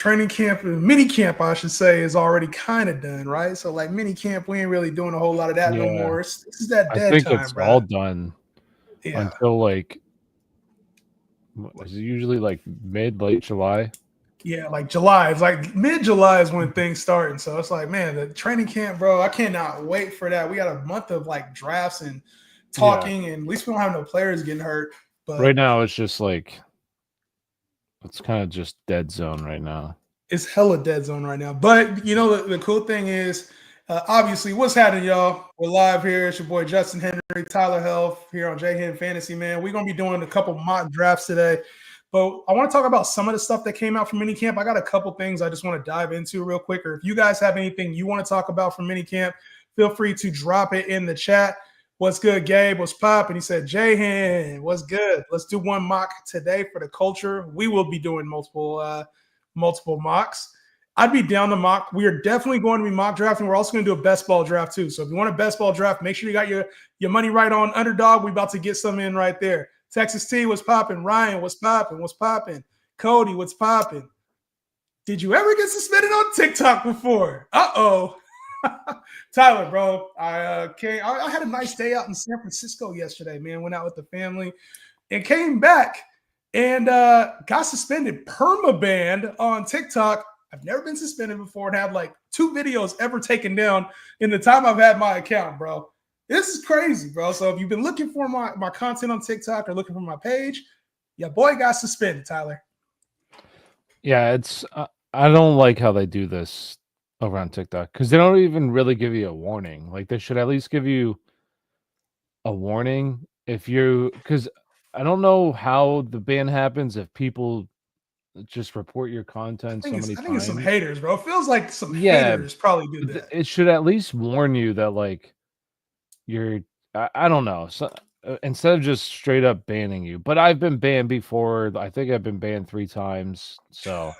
training camp, mini camp, I should say, is already kind of done, right? So like mini camp, we ain't really doing a whole lot of that no Yeah, more. This is that I dead think time, it's bro. all done Yeah. until like is it usually like late July? Yeah, like July. It's like mid-July is when things start. And so it's like, man, the training camp, bro, I cannot wait for that. We got a month of like drafts and Yeah. talking, and at least we don't have no players getting hurt. Right But now it's just like it's kind of just dead zone right now. it's hella dead zone right now. But you know, the cool thing is, obviously, what's happening, y'all? We're live here. It's your boy Justin Henry, Tyler Health here on J Hen Fantasy, man. We're gonna be doing a couple mock drafts today. But I want to talk about some of the stuff that came out from minicamp. I got a couple things I just want to dive into real quick. Or if you guys have anything you want to talk about from minicamp, feel free to drop it in the chat. What's good, Gabe? What's popping? He said, J-Hen, what's good? Let's do one mock today for the culture. We will be doing multiple mocks. I'd be down to mock. We are definitely going to be mock drafting. We're also going to do a best ball draft too. So if you want a best ball draft, make sure you got your money right on underdog. We about to get some in right there. Texas T, what's popping? Ryan, what's popping? What's popping? Cody, what's popping? Did you ever get suspended on TikTok before? Uh-oh. Tyler, bro, I had a nice day out in San Francisco yesterday, man. Went out with the family and came back and got suspended, perma-banned on TikTok. I've never been suspended before and have like 2 videos ever taken down in the time I've had my account, bro. This is crazy, bro. So if you've been looking for my content on TikTok or looking for my page, yeah, boy got suspended, Tyler. Yeah, it's I don't like how they do this over on TikTok because they don't even really give you a warning. Like they should at least give you a warning if you because I don't know how the ban happens if people just report your content so many I think it's some times. haters, bro. It feels like some Yeah, haters probably did that. it should at least warn you that like you're I don't know. So, instead of just straight up banning you. But I've been banned before. I think I've been banned 3 times. So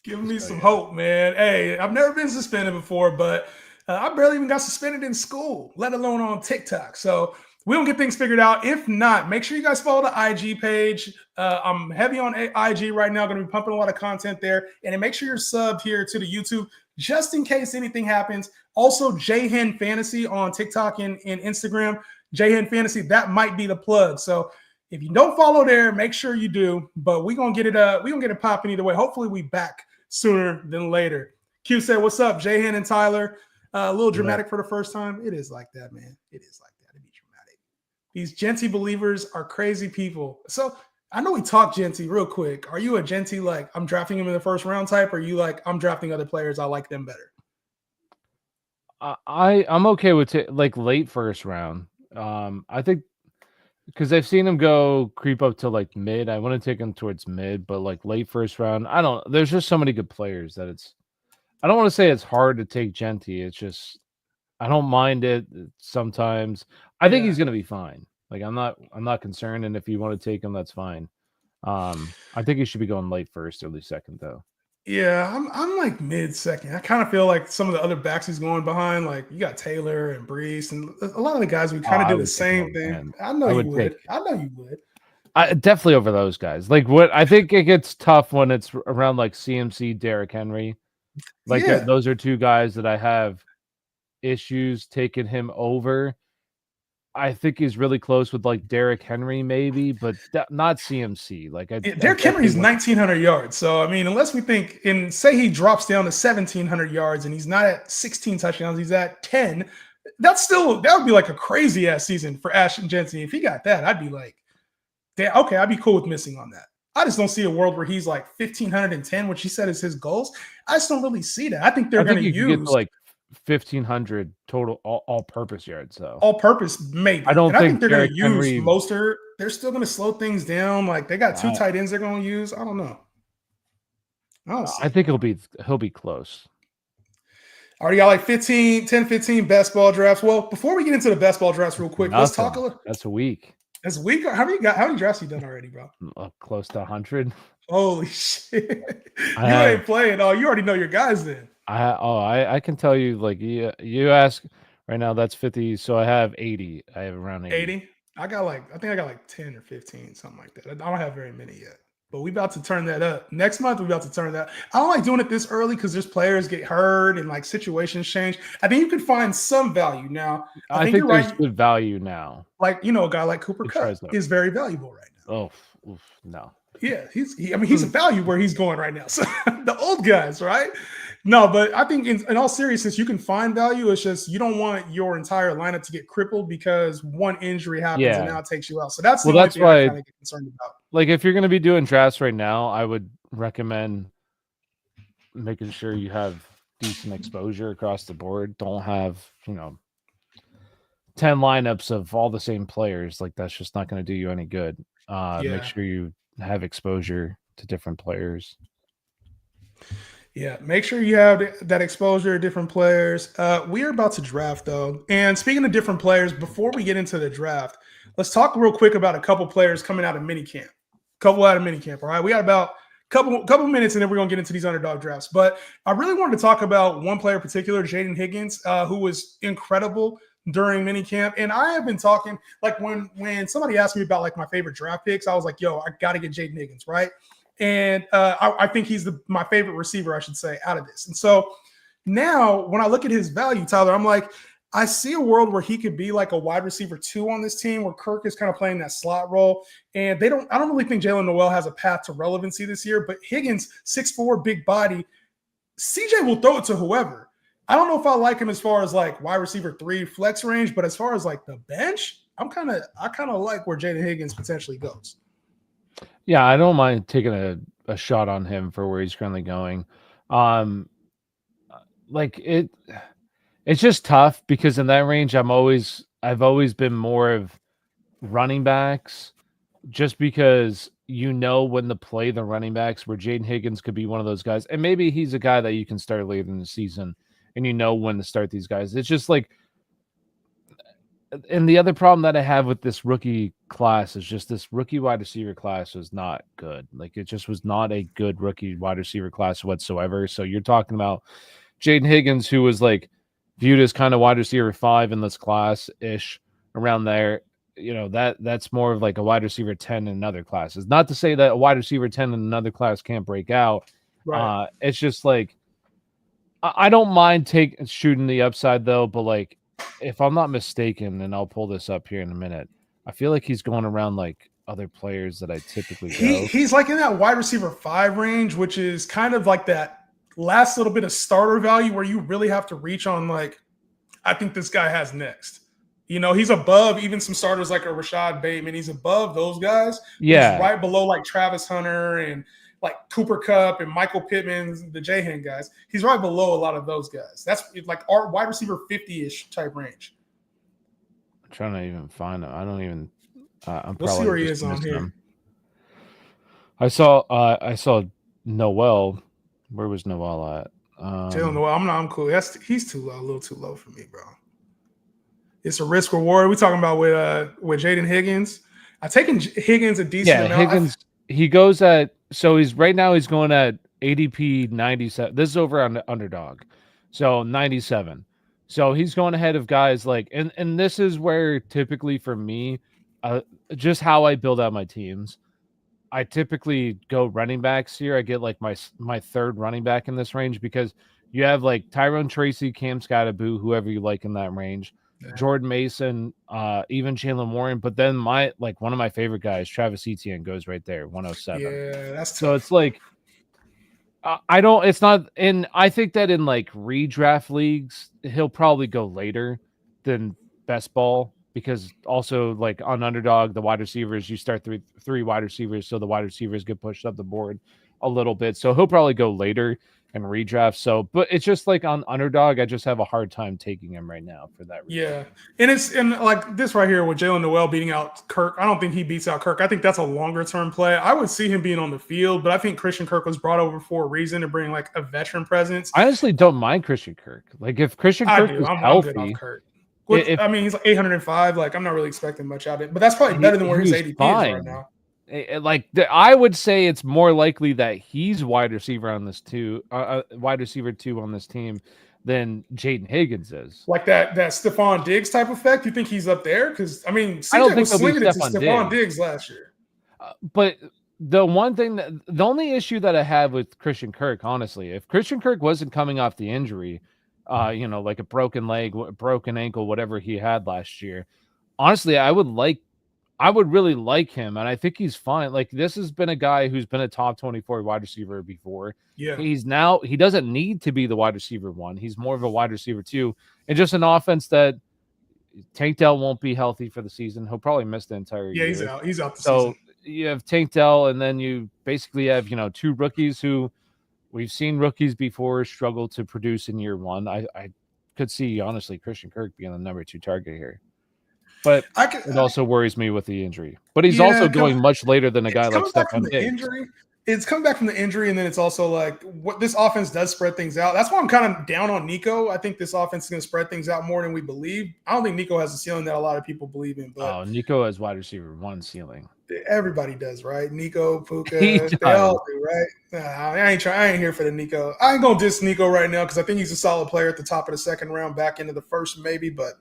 Give me so some yeah. hope, man. Hey, I've never been suspended before, but I barely even got suspended in school, let alone on TikTok. So we don't get things figured out. If not, make sure you guys follow the IG page. I'm heavy on IG right now, going to be pumping a lot of content there. And then make sure you're subbed here to the YouTube just in case anything happens. Also, Jhen Fantasy on TikTok and Instagram. Jhen Fantasy, that might be the plug. So if you don't follow there, make sure you do. But we're gonna get it popping either way. Hopefully, we back sooner than later. Q said, "What's up, Jhen and Tyler?" A little dramatic for the first time. It is like that, man. It is like that. It'd be dramatic. These Genty believers are crazy people. So I know we talk Genty real quick. Are you a Genty like I'm drafting him in the first round type, or are you like I'm drafting other players? I like them better. I'm okay with like late first round. I think because I've seen him go creep up to like mid. I want to take him towards mid, but like late first round, I don't. There's just so many good players that it's. I don't want to say it's hard to take Genty. It's just I don't mind it sometimes. I think he's gonna be fine. Like I'm not concerned. And if you want to take him, that's fine. I think he should be going late first, early second though. Yeah, I'm like mid second. I kind of feel like some of the other backs he's going behind, like you got Taylor and Brees, and a lot of the guys we Oh, kind of I do the would take him same over thing. him. I know I you would would. take I know you would. I definitely over those guys. Like what I think it gets tough when it's around like CMC, Derrick Henry. Like Yeah, those are 2 guys that I have issues taking him over. I think he's really close with like Derrick Henry, maybe, but not CMC. Like I Derrick definitely Henry's want 1,900 yards. So I mean, unless we think and say he drops down to 1,700 yards and he's not at 16 touchdowns, he's at 10. That would be like a crazy ass season for Ashton Jensen. If he got that, I'd be like, damn, okay, I'd be cool with missing on that. I just don't see a world where he's like 1,510, which he said is his goals. I just don't really see that. I think they're I going think to you could get to use like 1,500 total all-purpose yards. So all-purpose, I maybe. don't And I think think they're going Derrick to use Henry. Mostert. They're still going to slow things down. Like they got 2 I, tight ends they're going to use. I don't know. I don't see I it, think bro. he'll be close. Already got like 10, 15 best ball drafts. Well, before we get into the best ball drafts real quick, let's talk a Nothing. little. That's a week. This week, how many drafts you done already, bro? Close to 100. Holy shit. I You have ain't playing. Oh, you already know your guys then. I can tell you like you ask right now that's 50, so I have 80. I have around 80. 80. I think I got like 10 or 15, something like that. I don't have very many yet. but we about to turn that up. Next month, we about to turn that. I don't like doing it this early because there's players get hurt and like situations change. I think you can find some value now. I think you're there's right. good value now. Like, a guy like Cooper Kupp is very valuable right now. Oh, no. Yeah, he's a value where he's going right now. So the old guys, right? No, but I think in all seriousness, you can find value. It's just you don't want your entire lineup to get crippled because one injury happens and now it takes you out. So that's the only thing I kind of get concerned about. Like if you're going to be doing drafts right now, I would recommend making sure you have decent exposure across the board. Don't have 10 lineups of all the same players. Like that's just not going to do you any good. Make sure you have exposure to different players. Yeah, make sure you have that exposure to different players. We are about to draft, though. And speaking of different players, before we get into the draft, let's talk real quick about a couple players coming out of minicamp. All right? We got about a couple minutes, and then we're going to get into these underdog drafts. But I really wanted to talk about one player in particular, Jaden Higgins, who was incredible during minicamp. And I have been talking, like when somebody asked me about like my favorite draft picks, I was like, yo, I got to get Jaden Higgins, right? And I think he's my favorite receiver, I should say, out of this. And so now when I look at his value, Tyler, I'm like, I see a world where he could be like a wide receiver 2 on this team where Kirk is kind of playing that slot role. And I don't really think Jalen Noel has a path to relevancy this year, but Higgins, 6'4", big body, CJ will throw it to whoever. I don't know if I like him as far as like wide receiver 3 flex range, but as far as like the bench, I kind of like where Jaden Higgins potentially goes. Yeah, I don't mind taking a shot on him for where he's currently going. It's just tough because in that range, I've always been more of running backs, just because when to play the running backs, where Jaden Higgins could be one of those guys, and maybe he's a guy that you can start later in the season, and when to start these guys. It's just like. And the other problem that I have with this rookie class is just this rookie wide receiver class was not good. Like it just was not a good rookie wide receiver class whatsoever. So you're talking about Jaden Higgins, who was like viewed as kind of wide receiver 5 in this class ish around there. That's more of like a wide receiver 10 in another classes. Not to say that a wide receiver 10 in another class can't break out. Right. It's just like I don't mind shooting the upside though, but like. If I'm not mistaken, and I'll pull this up here in a minute, I feel like he's going around like other players that I typically go. He's like in that wide receiver 5 range, which is kind of like that last little bit of starter value where you really have to reach on like, I think this guy has next. He's above even some starters like a Rashad Bateman. He's above those guys. Yeah. He's right below like Travis Hunter and like Cooper Kupp and Michael Pittman, the J-Hen guys. He's right below a lot of those guys. That's like our wide receiver 50-ish type range. I'm trying to even find him. I don't even. We'll see where he is on here. Him. I saw Noel. Where was Noel at? Jalen Noel. I'm cool. He's too low, a little too low for me, bro. It's a risk reward. We're talking about with Jaden Higgins. I've taken Higgins a decent amount. Higgins. He goes at he's going at ADP 97. This is over on the underdog, so 97. So he's going ahead of guys like and this is where typically for me, just how I build out my teams. I typically go running backs here. I get like my third running back in this range because you have like Tyrone Tracy, Cam Scottaboo, whoever you like in that range. Jordan Mason, even Jalen Warren, but then one of my favorite guys, Travis Etienne, goes right there, 107. Yeah, that's tough. So it's like it's not, and I think that in like redraft leagues, he'll probably go later than best ball because also like on underdog, the wide receivers, you start three wide receivers, so the wide receivers get pushed up the board a little bit. So he'll probably go later and redraft. So, but it's just like on underdog, I just have a hard time taking him right now for that reason. Yeah. And like this right here with Jalen Noel beating out Kirk, I don't think he beats out Kirk. I think that's a longer term play. I would see him being on the field, but I think Christian Kirk was brought over for a reason to bring like a veteran presence. I honestly don't mind Christian Kirk. Like if Christian Kirk is healthy, good off Kirk. I mean, he's like 805. Like I'm not really expecting much out of it, but that's probably better than where his ADP is right now. Like I would say it's more likely that he's wide receiver 2 on this team than Jaden Higgins is. Like that Stephon Diggs type effect. You think he's up there? Because I mean, I don't think was slinging it to Stephon Stephon Diggs last year. But the only issue that I have with Christian Kirk, honestly, if Christian Kirk wasn't coming off the injury, like a broken leg, broken ankle, whatever he had last year, honestly, I would really like him, and I think he's fine. Like, this has been a guy who's been a top 24 wide receiver before. Yeah. He doesn't need to be the wide receiver one. He's more of a wide receiver two, and just an offense that Tank Dell won't be healthy for the season. He'll probably miss the entire year. Yeah, he's out the So season. you have Tank Dell, and then you basically have, two rookies who we've seen rookies before struggle to produce in year one. I could see, honestly, Christian Kirk being the number 2 target here. But it also worries me with the injury. But he's also going much later than a guy like Stephon Diggs. It's coming back from the injury, and then it's also like what this offense does spread things out. That's why I'm kind of down on Nico. I think this offense is going to spread things out more than we believe. I don't think Nico has a ceiling that a lot of people believe in. But Nico has wide receiver 1 ceiling. Everybody does, right? Nico, Puka, they all do, right? I ain't here for the Nico. I ain't gonna diss Nico right now because I think he's a solid player at the top of the second round, back into the first maybe. But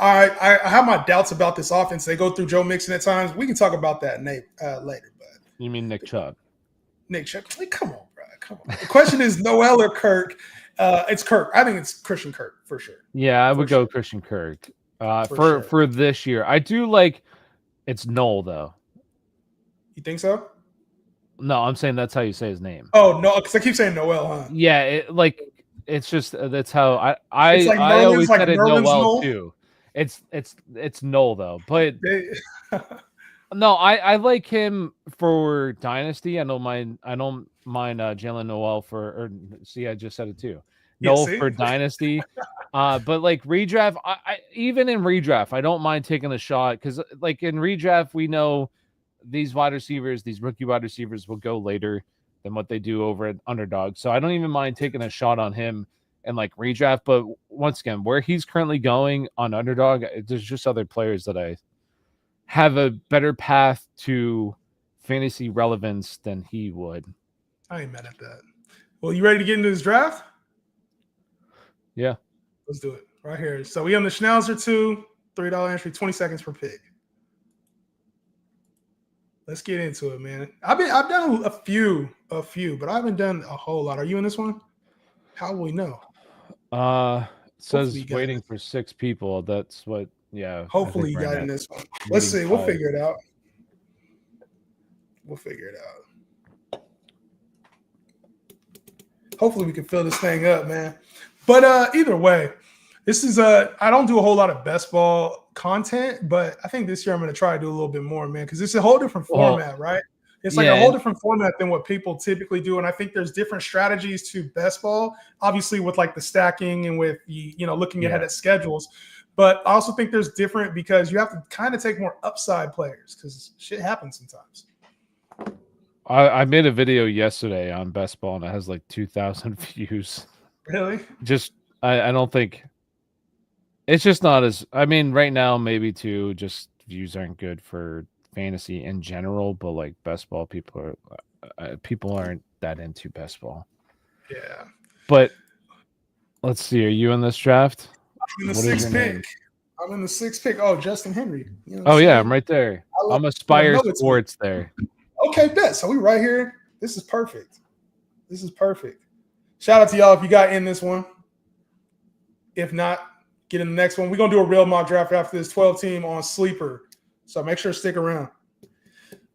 I have my doubts about this offense. They go through Joe Mixon at times. We can talk about that later. But you mean Nick Chubb? Nick Chubb. Like, come on, bro. Come on. The question is Noel or Kirk. It's Kirk. I think it's Christian Kirk for sure. Yeah, I would go Christian Kirk. For this year, I do like. It's Noel though. You think so? No, I'm saying that's how you say his name. Oh no, because I keep saying Noel, huh? Yeah, it's just that's how I always said it Noel too. It's Noel though, but no, I like him for Dynasty. I don't mind Jalen Noel I just said it too. Noel for Dynasty. But like redraft, I even in redraft, I don't mind taking a shot because like in redraft, we know these rookie wide receivers will go later than what they do over at Underdog. So I don't even mind taking a shot on him and like redraft. But once again, where he's currently going on Underdog, there's just other players that I have a better path to fantasy relevance than he would. I ain't mad at that. Well, you ready to get into this draft? Yeah. Let's do it right here. So we on the Schnauzer 2, $3 entry, 20 seconds per pick. Let's get into it, man. I've done a few, but I haven't done a whole lot. Are you in this one? How will we know? It says waiting for 6 people. That's what. Yeah. Hopefully you got in this one. Let's see. We'll figure it out. Hopefully we can fill this thing up, man. But either way, this is I don't do a whole lot of best ball content, but I think this year I'm going to try to do a little bit more, man, because it's a whole different format, right? It's like a whole different format than what people typically do, and I think there's different strategies to best ball, obviously with like the stacking and with looking ahead at schedules. But I also think there's different because you have to kind of take more upside players because shit happens sometimes. I made a video yesterday on best ball and it has like 2,000 views. Really? Just I don't think it's just not as. I mean, right now maybe too. Just views aren't good for fantasy in general, but like best ball, people aren't that into best ball. Yeah. But let's see. Are you in this draft? I'm in the 6th pick. I'm in the 6th pick. Oh, Justin Henry. Yeah, I'm right there. I'm Aspire Sports there. Okay, bet. So we right here. This is perfect. Shout out to y'all if you got in this one. If not, get in the next one. We're going to do a real mock draft after this 12-team on Sleeper. So make sure to stick around.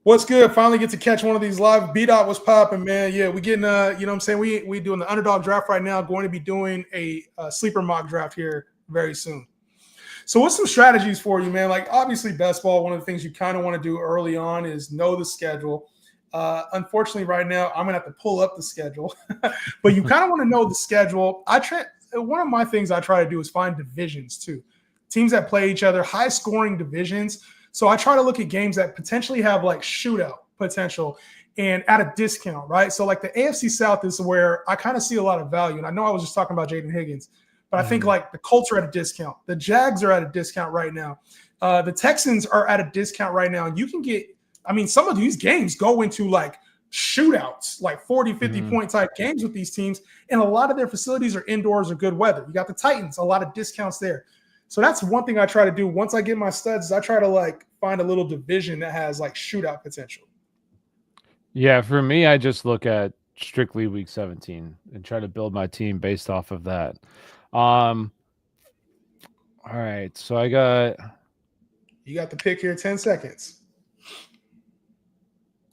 What's good? Finally get to catch one of these live. B-Dot was popping, man. Yeah, we getting, you know what I'm saying? We doing the Underdog draft right now. Going to be doing a Sleeper mock draft here very soon. So what's some strategies for you, man? Like, obviously, best ball, one of the things you kind of want to do early on is know the schedule. Unfortunately, right now, I'm going to have to pull up the schedule. But you kind of want to know the schedule. One of my things I try to do is find divisions, too. Teams that play each other, high-scoring divisions. So I try to look at games that potentially have, like, shootout potential and at a discount, right? So, like, the AFC South is where I kind of see a lot of value. And I know I was just talking about Jaden Higgins. But I think like the Colts are at a discount. The Jags are at a discount right now. The Texans are at a discount right now. And you can get, some of these games go into like shootouts, like 40, 50 point type games with these teams. And a lot of their facilities are indoors or good weather. You got the Titans, a lot of discounts there. So that's one thing I try to do. Once I get my studs, is I try to like find a little division that has like shootout potential. Yeah, for me, I just look at strictly week 17 and try to build my team based off of that. All right, so You got the pick here, 10 seconds.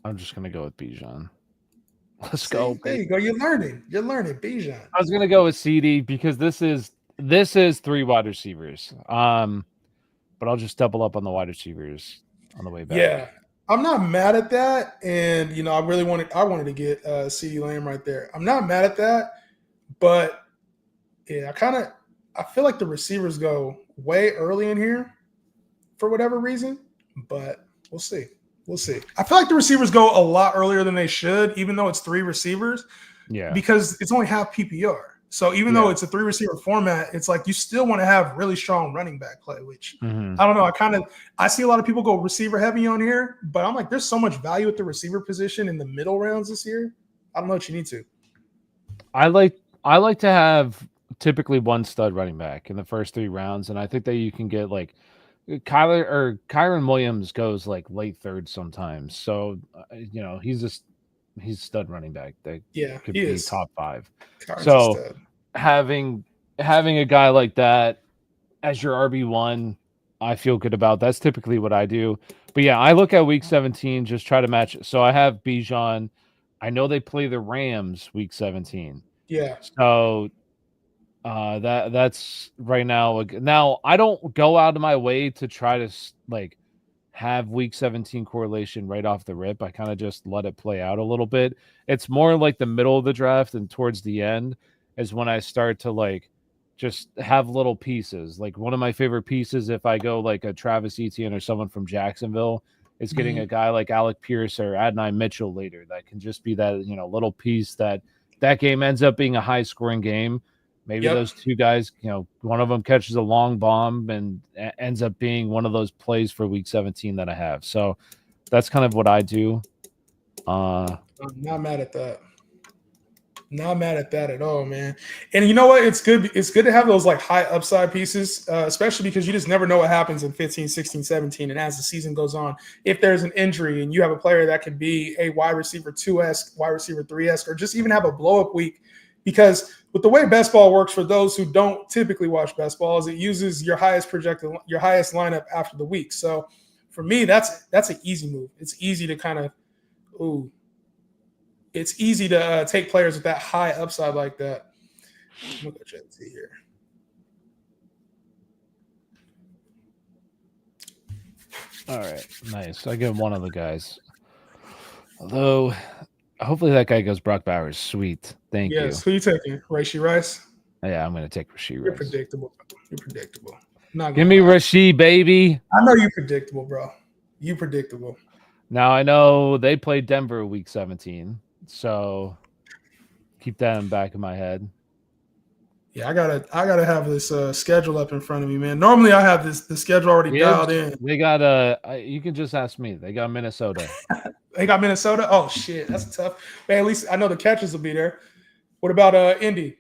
I'm just gonna go with Bijan. Let's go, See, there baby. you go. You're learning. Bijan. I was gonna go with CD because this is 3 wide receivers. But I'll just double up on the wide receivers on the way back. Yeah, I'm not mad at that, and I wanted to get CeeDee Lamb right there. I'm not mad at that, but yeah, I feel like the receivers go way early in here for whatever reason, but we'll see. We'll see. I feel like the receivers go a lot earlier than they should, even though it's 3 receivers. Yeah, because it's only half PPR. So even though it's a 3 receiver format, it's like you still want to have really strong running back play, which I don't know. I see a lot of people go receiver heavy on here, but I'm like, there's so much value at the receiver position in the middle rounds this year. I don't know what you need to. I like to have typically one stud running back in the first 3 rounds, and I think that you can get like Kyron Williams goes like late third sometimes. So he's stud running back that could be top 5. Kyron's so having a guy like that as your RB1, I feel good about. That's typically what I do. But yeah, I look at week 17, just try to match it. So I have Bijan. I know they play the Rams week 17. Yeah. So that's right now. Now I don't go out of my way to try to like have week 17 correlation right off the rip. I kind of just let it play out a little bit. It's more like the middle of the draft and towards the end is when I start to like just have little pieces. Like one of my favorite pieces, if I go like a Travis Etienne or someone from Jacksonville, is getting a guy like Alec Pierce or Adonai Mitchell later. That can just be that, little piece that game ends up being a high scoring game. Maybe those 2 guys, one of them catches a long bomb and ends up being one of those plays for week 17 that I have. So that's kind of what I do. I'm not mad at that. Not mad at that at all, man. And you know what? It's good. It's good to have those like high upside pieces, especially because you just never know what happens in 15, 16, 17. And as the season goes on, if there's an injury and you have a player that could be a wide receiver 2-esque, wide receiver 3-esque, or just even have a blow up week, because with the way best ball works for those who don't typically watch best ball is it uses your highest lineup after the week. So for me, that's an easy move. It's easy to kind of, it's easy to take players with that high upside like that. I'm gonna go check and see here. All right, nice. I get one of the guys. Although, hopefully that guy goes Brock Bowers. Sweet, thank you. Yes, who you taking? Rashee Rice? Yeah, I'm gonna take Rashee Rice. You're predictable. Give me Rashee, baby. I know you're predictable, bro. You predictable. Now I know they played Denver week 17, so keep that in the back of my head. Yeah, I gotta have this schedule up in front of me, man. Normally I have the schedule already dialed in. They got you can just ask me. They got Minnesota. They got Minnesota. Oh shit, that's tough. Man, at least I know the catches will be there. What about Indy?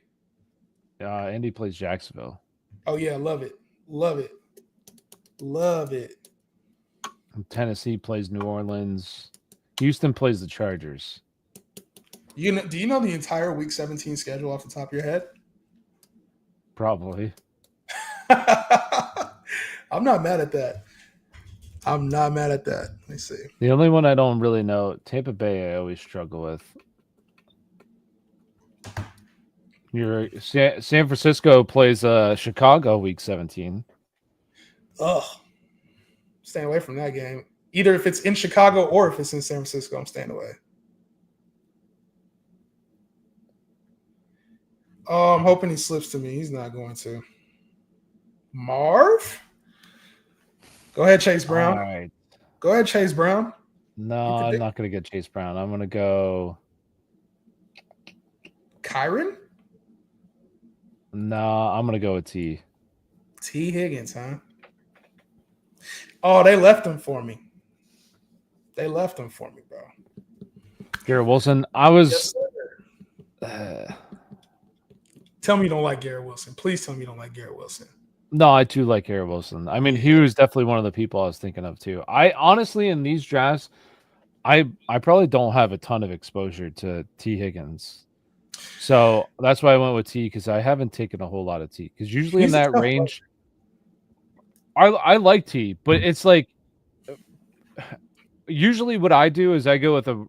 Indy plays Jacksonville. Oh yeah, love it. Tennessee plays New Orleans. Houston plays the Chargers. Do you know the entire week 17 schedule off the top of your head? Probably. I'm not mad at that. Let me see. The only one I don't really know, Tampa Bay, I always struggle with. San Francisco plays Chicago week 17. Oh, staying away from that game. Either if it's in Chicago or if it's in San Francisco, I'm staying away. Oh, I'm hoping he slips to me. He's not going to. Marv? Go ahead, Chase Brown. All right. Go ahead, Chase Brown. No, I'm not going to get Chase Brown. I'm going to go Kyron? No, I'm going to go with T. T. Higgins, huh? Oh, they left him for me. Bro. Garrett Wilson. I was. Yes, tell me you don't like Garrett Wilson. Please tell me you don't like Garrett Wilson. No, I do like Garrett Wilson. I mean, he was definitely one of the people I was thinking of too. I honestly, in these drafts, I probably don't have a ton of exposure to T Higgins. So that's why I went with T, because I haven't taken a whole lot of T. Because usually in He's a that tough player. range, I like T, but it's like usually what I do is I go with a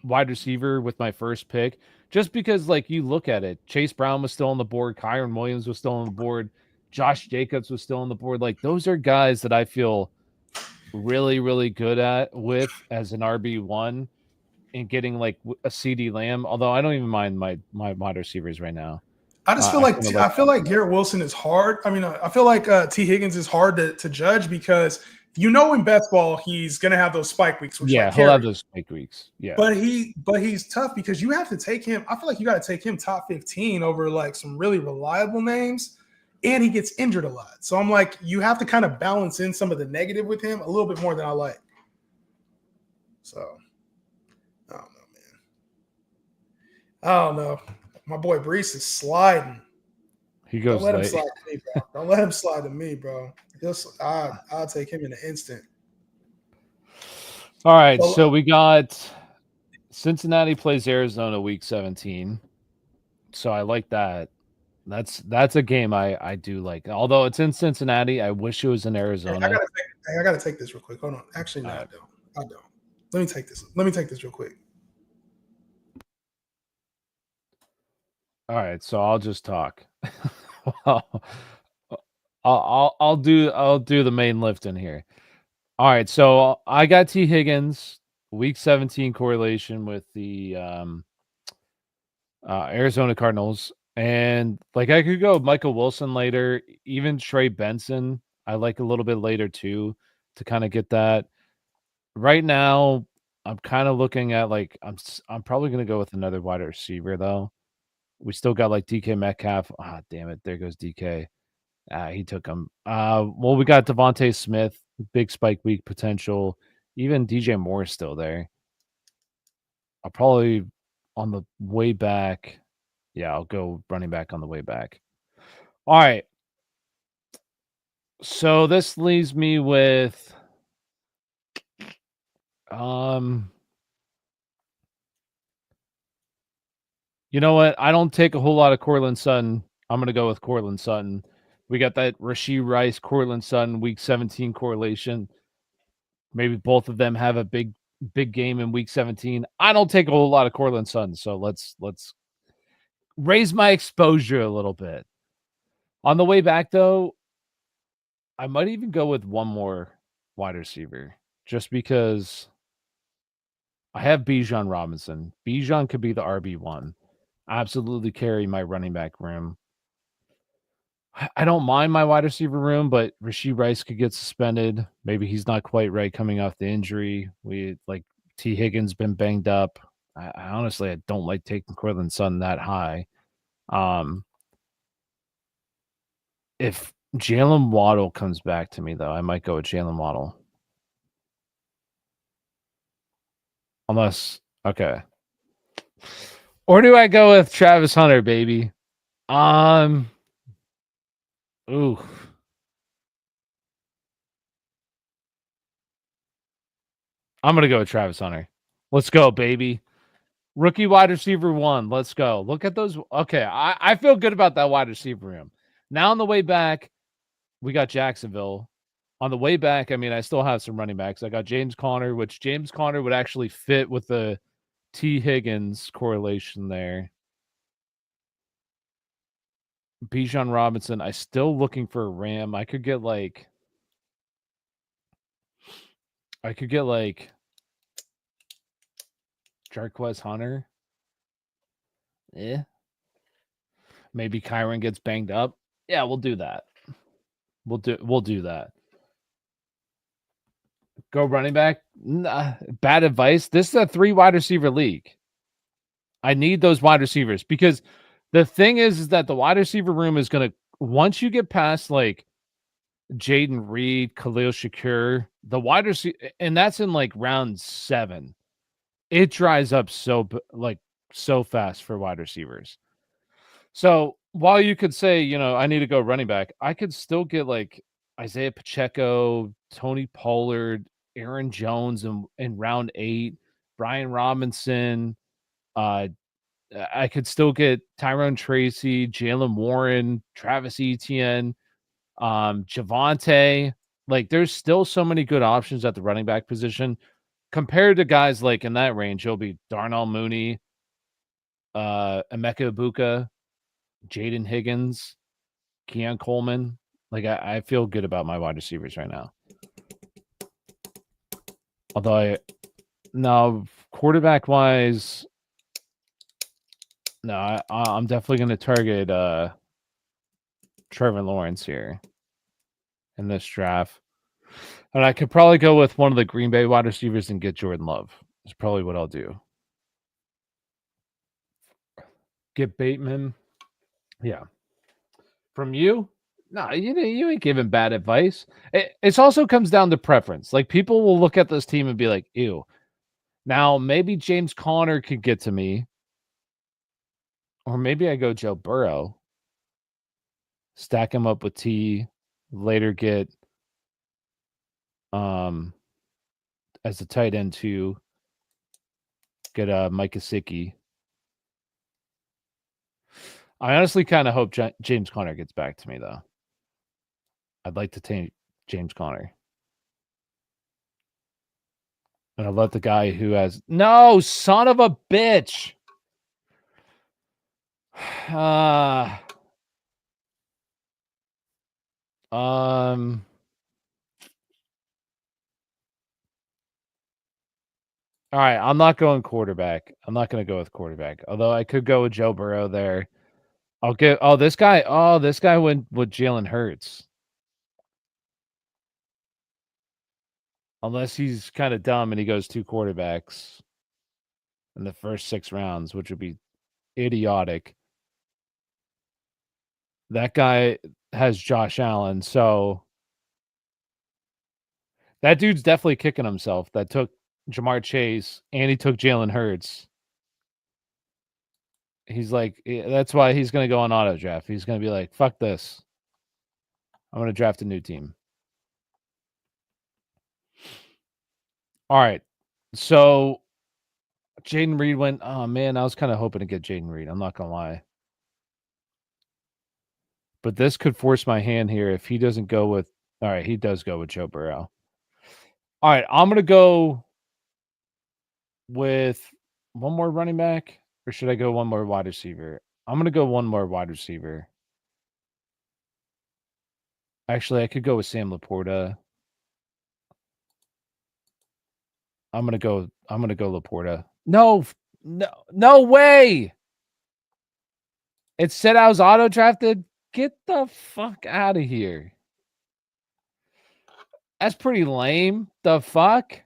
wide receiver with my first pick, just because like you look at it, Chase Brown was still on the board, Kyron Williams was still on the board, Josh Jacobs was still on the board. Like those are guys that I feel really, really good at with as an RB1 and getting like a CD Lamb. Although I don't even mind my wide receivers right now. I just feel I like kind of like I feel like Garrett Wilson is hard. I mean, I feel like T Higgins is hard to judge because in best ball he's gonna have those spike weeks, which yeah, like he'll have carry. those spike weeks. Yeah. But he's tough because you have to take him. I feel like you got to take him top 15 over like some really reliable names, and he gets injured a lot. So I'm like, you have to kind of balance in some of the negative with him a little bit more than I like. So I don't know, man. I don't know. My boy Brees is sliding. He Don't goes let him late. slide to me, bro. Don't let him slide to me, bro. I'll take him in an instant. All right, Well, so we got Cincinnati plays Arizona week 17. So I like that. That's a game I do like. Although it's in Cincinnati, I wish it was in Arizona. I gotta take this real quick. Hold on. Actually, no, All I right. don't. I don't. Let me take this. Let me take this real quick. All right, so I'll just talk. I'll, I'll do the main lift in here. All right, so I got T Higgins week 17 correlation with the Arizona Cardinals, and like I could go Michael Wilson later, even Trey Benson. I like a little bit later too to kind of get that. Right now, I'm kind of looking at like I'm probably gonna go with another wide receiver though. We still got like DK Metcalf. Ah, damn it, there goes DK. He took him. Well, we got Devontae Smith, big spike week potential. Even DJ Moore is still there. I'll probably on the way back. Yeah, I'll go running back on the way back. All right. So this leaves me with um you know what? I don't take a whole lot of Cortland Sutton. I'm gonna go with Cortland Sutton. We got that Rashee Rice, Cortland Sutton, week 17 correlation. Maybe both of them have a big game in week 17. I don't take a whole lot of Cortland Sutton, so let's raise my exposure a little bit. On the way back though, I might even go with one more wide receiver just because I have Bijan Robinson. Bijan could be the RB1. Absolutely carry my running back room. I don't mind my wide receiver room, but Rashee Rice could get suspended. Maybe he's not quite right coming off the injury. We like T. Higgins been banged up. I honestly I don't like taking Cortland Sutton that high. If Jalen Waddle comes back to me though, I might go with Jalen Waddle. Unless okay. Or do I go with Travis Hunter, baby? Ooh. I'm gonna go with Travis Hunter. Let's go, baby. Rookie wide receiver 1. Let's go. Look at those. Okay, I feel good about that wide receiver room. Now on the way back, we got Jacksonville. On the way back, I mean, I still have some running backs. I got James Conner, which James Conner would actually fit with the T. Higgins correlation there. Bijan Robinson. I still looking for a Ram. I could get like Jarquez Hunter. Yeah. Maybe Kyron gets banged up. Yeah, we'll do that. We'll do that. Go running back. Nah, bad advice. This is a 3 wide receiver league. I need those wide receivers because the thing is that the wide receiver room is going to once you get past like Jaden Reed, Khalil Shakur, the wide receiver, and that's in like round 7. It dries up so fast for wide receivers. So while you could say, I need to go running back, I could still get like Isaiah Pacheco, Tony Pollard, Aaron Jones in round 8. Brian Robinson. I could still get Tyrone Tracy, Jalen Warren, Travis Etienne, Javonte. Like, there's still so many good options at the running back position compared to guys like in that range. It'll be Darnell Mooney, Emeka Ibuka, Jaden Higgins, Keon Coleman. Like, I feel good about my wide receivers right now. Although quarterback wise, no, I'm definitely going to target Trevor Lawrence here in this draft. And I could probably go with one of the Green Bay wide receivers and get Jordan Love. That's probably what I'll do. Get Bateman. Yeah. From you? No, you ain't giving bad advice. It also comes down to preference. Like, people will look at this team and be like, ew. Now, maybe James Conner could get to me. Or maybe I go Joe Burrow. Stack him up with T. Later get as a tight end too. Get Mike Gesicki. I honestly kind of hope James Conner gets back to me, though. I'd like to take James Conner. And I love the guy who has... No, son of a bitch! All right, I'm not going quarterback. I'm not going to go with quarterback. Although I could go with Joe Burrow there. I'll get... Oh, this guy went with Jalen Hurts. Unless he's kind of dumb and he goes 2 quarterbacks in the first 6 rounds, which would be idiotic. That guy has Josh Allen, so that dude's definitely kicking himself. That took Jamar Chase and he took Jalen Hurts. He's like, that's why he's going to go on auto draft. He's going to be like, fuck this. I'm going to draft a new team. All right. So Jaden Reed went, oh man, I was kind of hoping to get Jaden Reed. I'm not going to lie. But this could force my hand here if he doesn't go with, all right, he does go with Joe Burrow. All right, I'm going to go with one more running back, or should I go one more wide receiver? I'm going to go one more wide receiver. Actually, I could go with Sam Laporta. I'm going to go Laporta. No way. It said I was auto drafted. Get the fuck out of here. That's pretty lame. The fuck?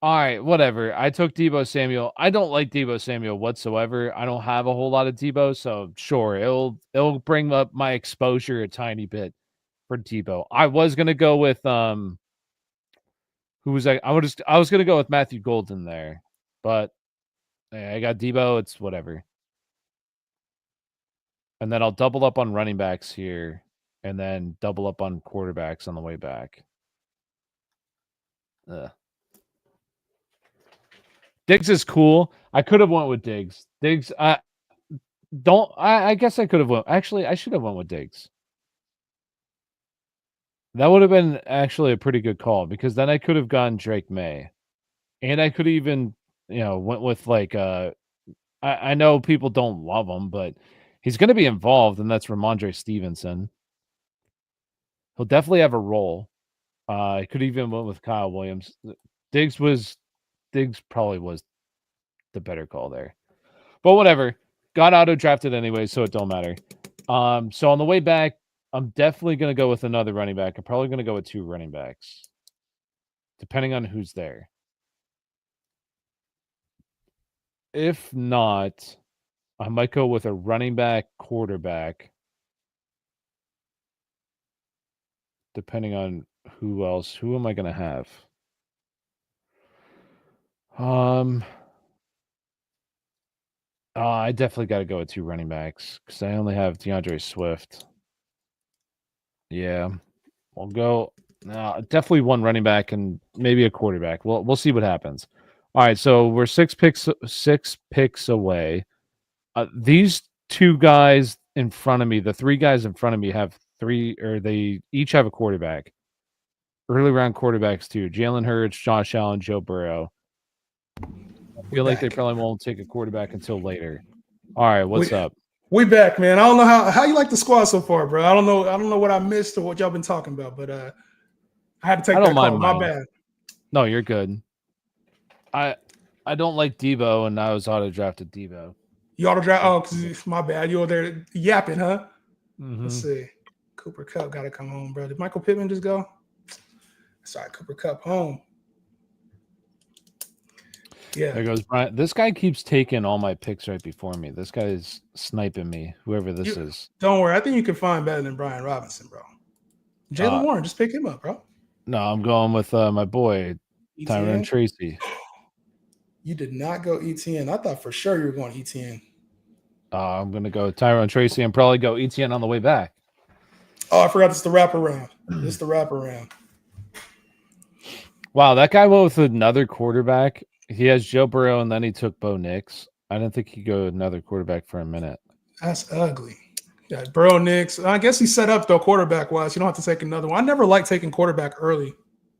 All right, whatever. I took Deebo Samuel. I don't like Deebo Samuel whatsoever. I don't have a whole lot of Deebo, so sure, it'll bring up my exposure a tiny bit for Deebo. I was gonna go with who was I? I was gonna go with Matthew Golden there, but I got Deebo. It's whatever. And then I'll double up on running backs here, and then double up on quarterbacks on the way back. Diggs is cool. I could have went with Diggs. Diggs, I guess I could have went. Actually, I should have went with Diggs. That would have been actually a pretty good call because then I could have gone Drake May. And I could even, went with like I know people don't love him, but he's going to be involved, and that's Ramondre Stevenson. He'll definitely have a role. I could even went with Kyle Williams. Diggs probably was the better call there. But whatever. Got auto drafted anyway, so it don't matter. So on the way back, I'm definitely going to go with another running back. I'm probably going to go with 2 running backs, depending on who's there. If not, I might go with a running back, quarterback, depending on who else. Who am I going to have? I definitely got to go with 2 running backs because I only have DeAndre Swift. Yeah, I'll go definitely 1 running back and maybe a quarterback. We'll see what happens. All right, so we're six picks away. These two guys in front of me, the three guys in front of me have they each have a quarterback. Early round quarterbacks too. Jalen Hurts, Josh Allen, Joe Burrow. I feel like they probably won't take a quarterback until later. All right, what's up? We back, man. I don't know how you like the squad so far, bro. I don't know what I missed or what y'all been talking about, but I had to take that call. My bad. No, you're good. I don't like Debo, and I was auto drafted Debo. You auto draft? Oh, because my bad. You were there yapping, huh? Mm-hmm. Let's see. Cooper Kupp got to come home, bro. Did Michael Pittman just go? Sorry, Cooper Kupp home. Yeah. There goes Brian. This guy keeps taking all my picks right before me. This guy is sniping me, whoever this is. Don't worry. I think you can find better than Brian Robinson, bro. Jalen Warren, just pick him up, bro. No, I'm going with my boy, Tyrone Tracy. You did not go ETN. I thought for sure you were going ETN. I'm going to go Tyrone Tracy and probably go ETN on the way back. Oh, I forgot this is the wraparound. This is the wraparound. Wow, that guy went with another quarterback. He has Joe Burrow, and then he took Bo Nix. I didn't think he'd go another quarterback for a minute. That's ugly. Yeah, Burrow, Nix. I guess he's set up, though, quarterback-wise. You don't have to take another one. I never like taking quarterback early.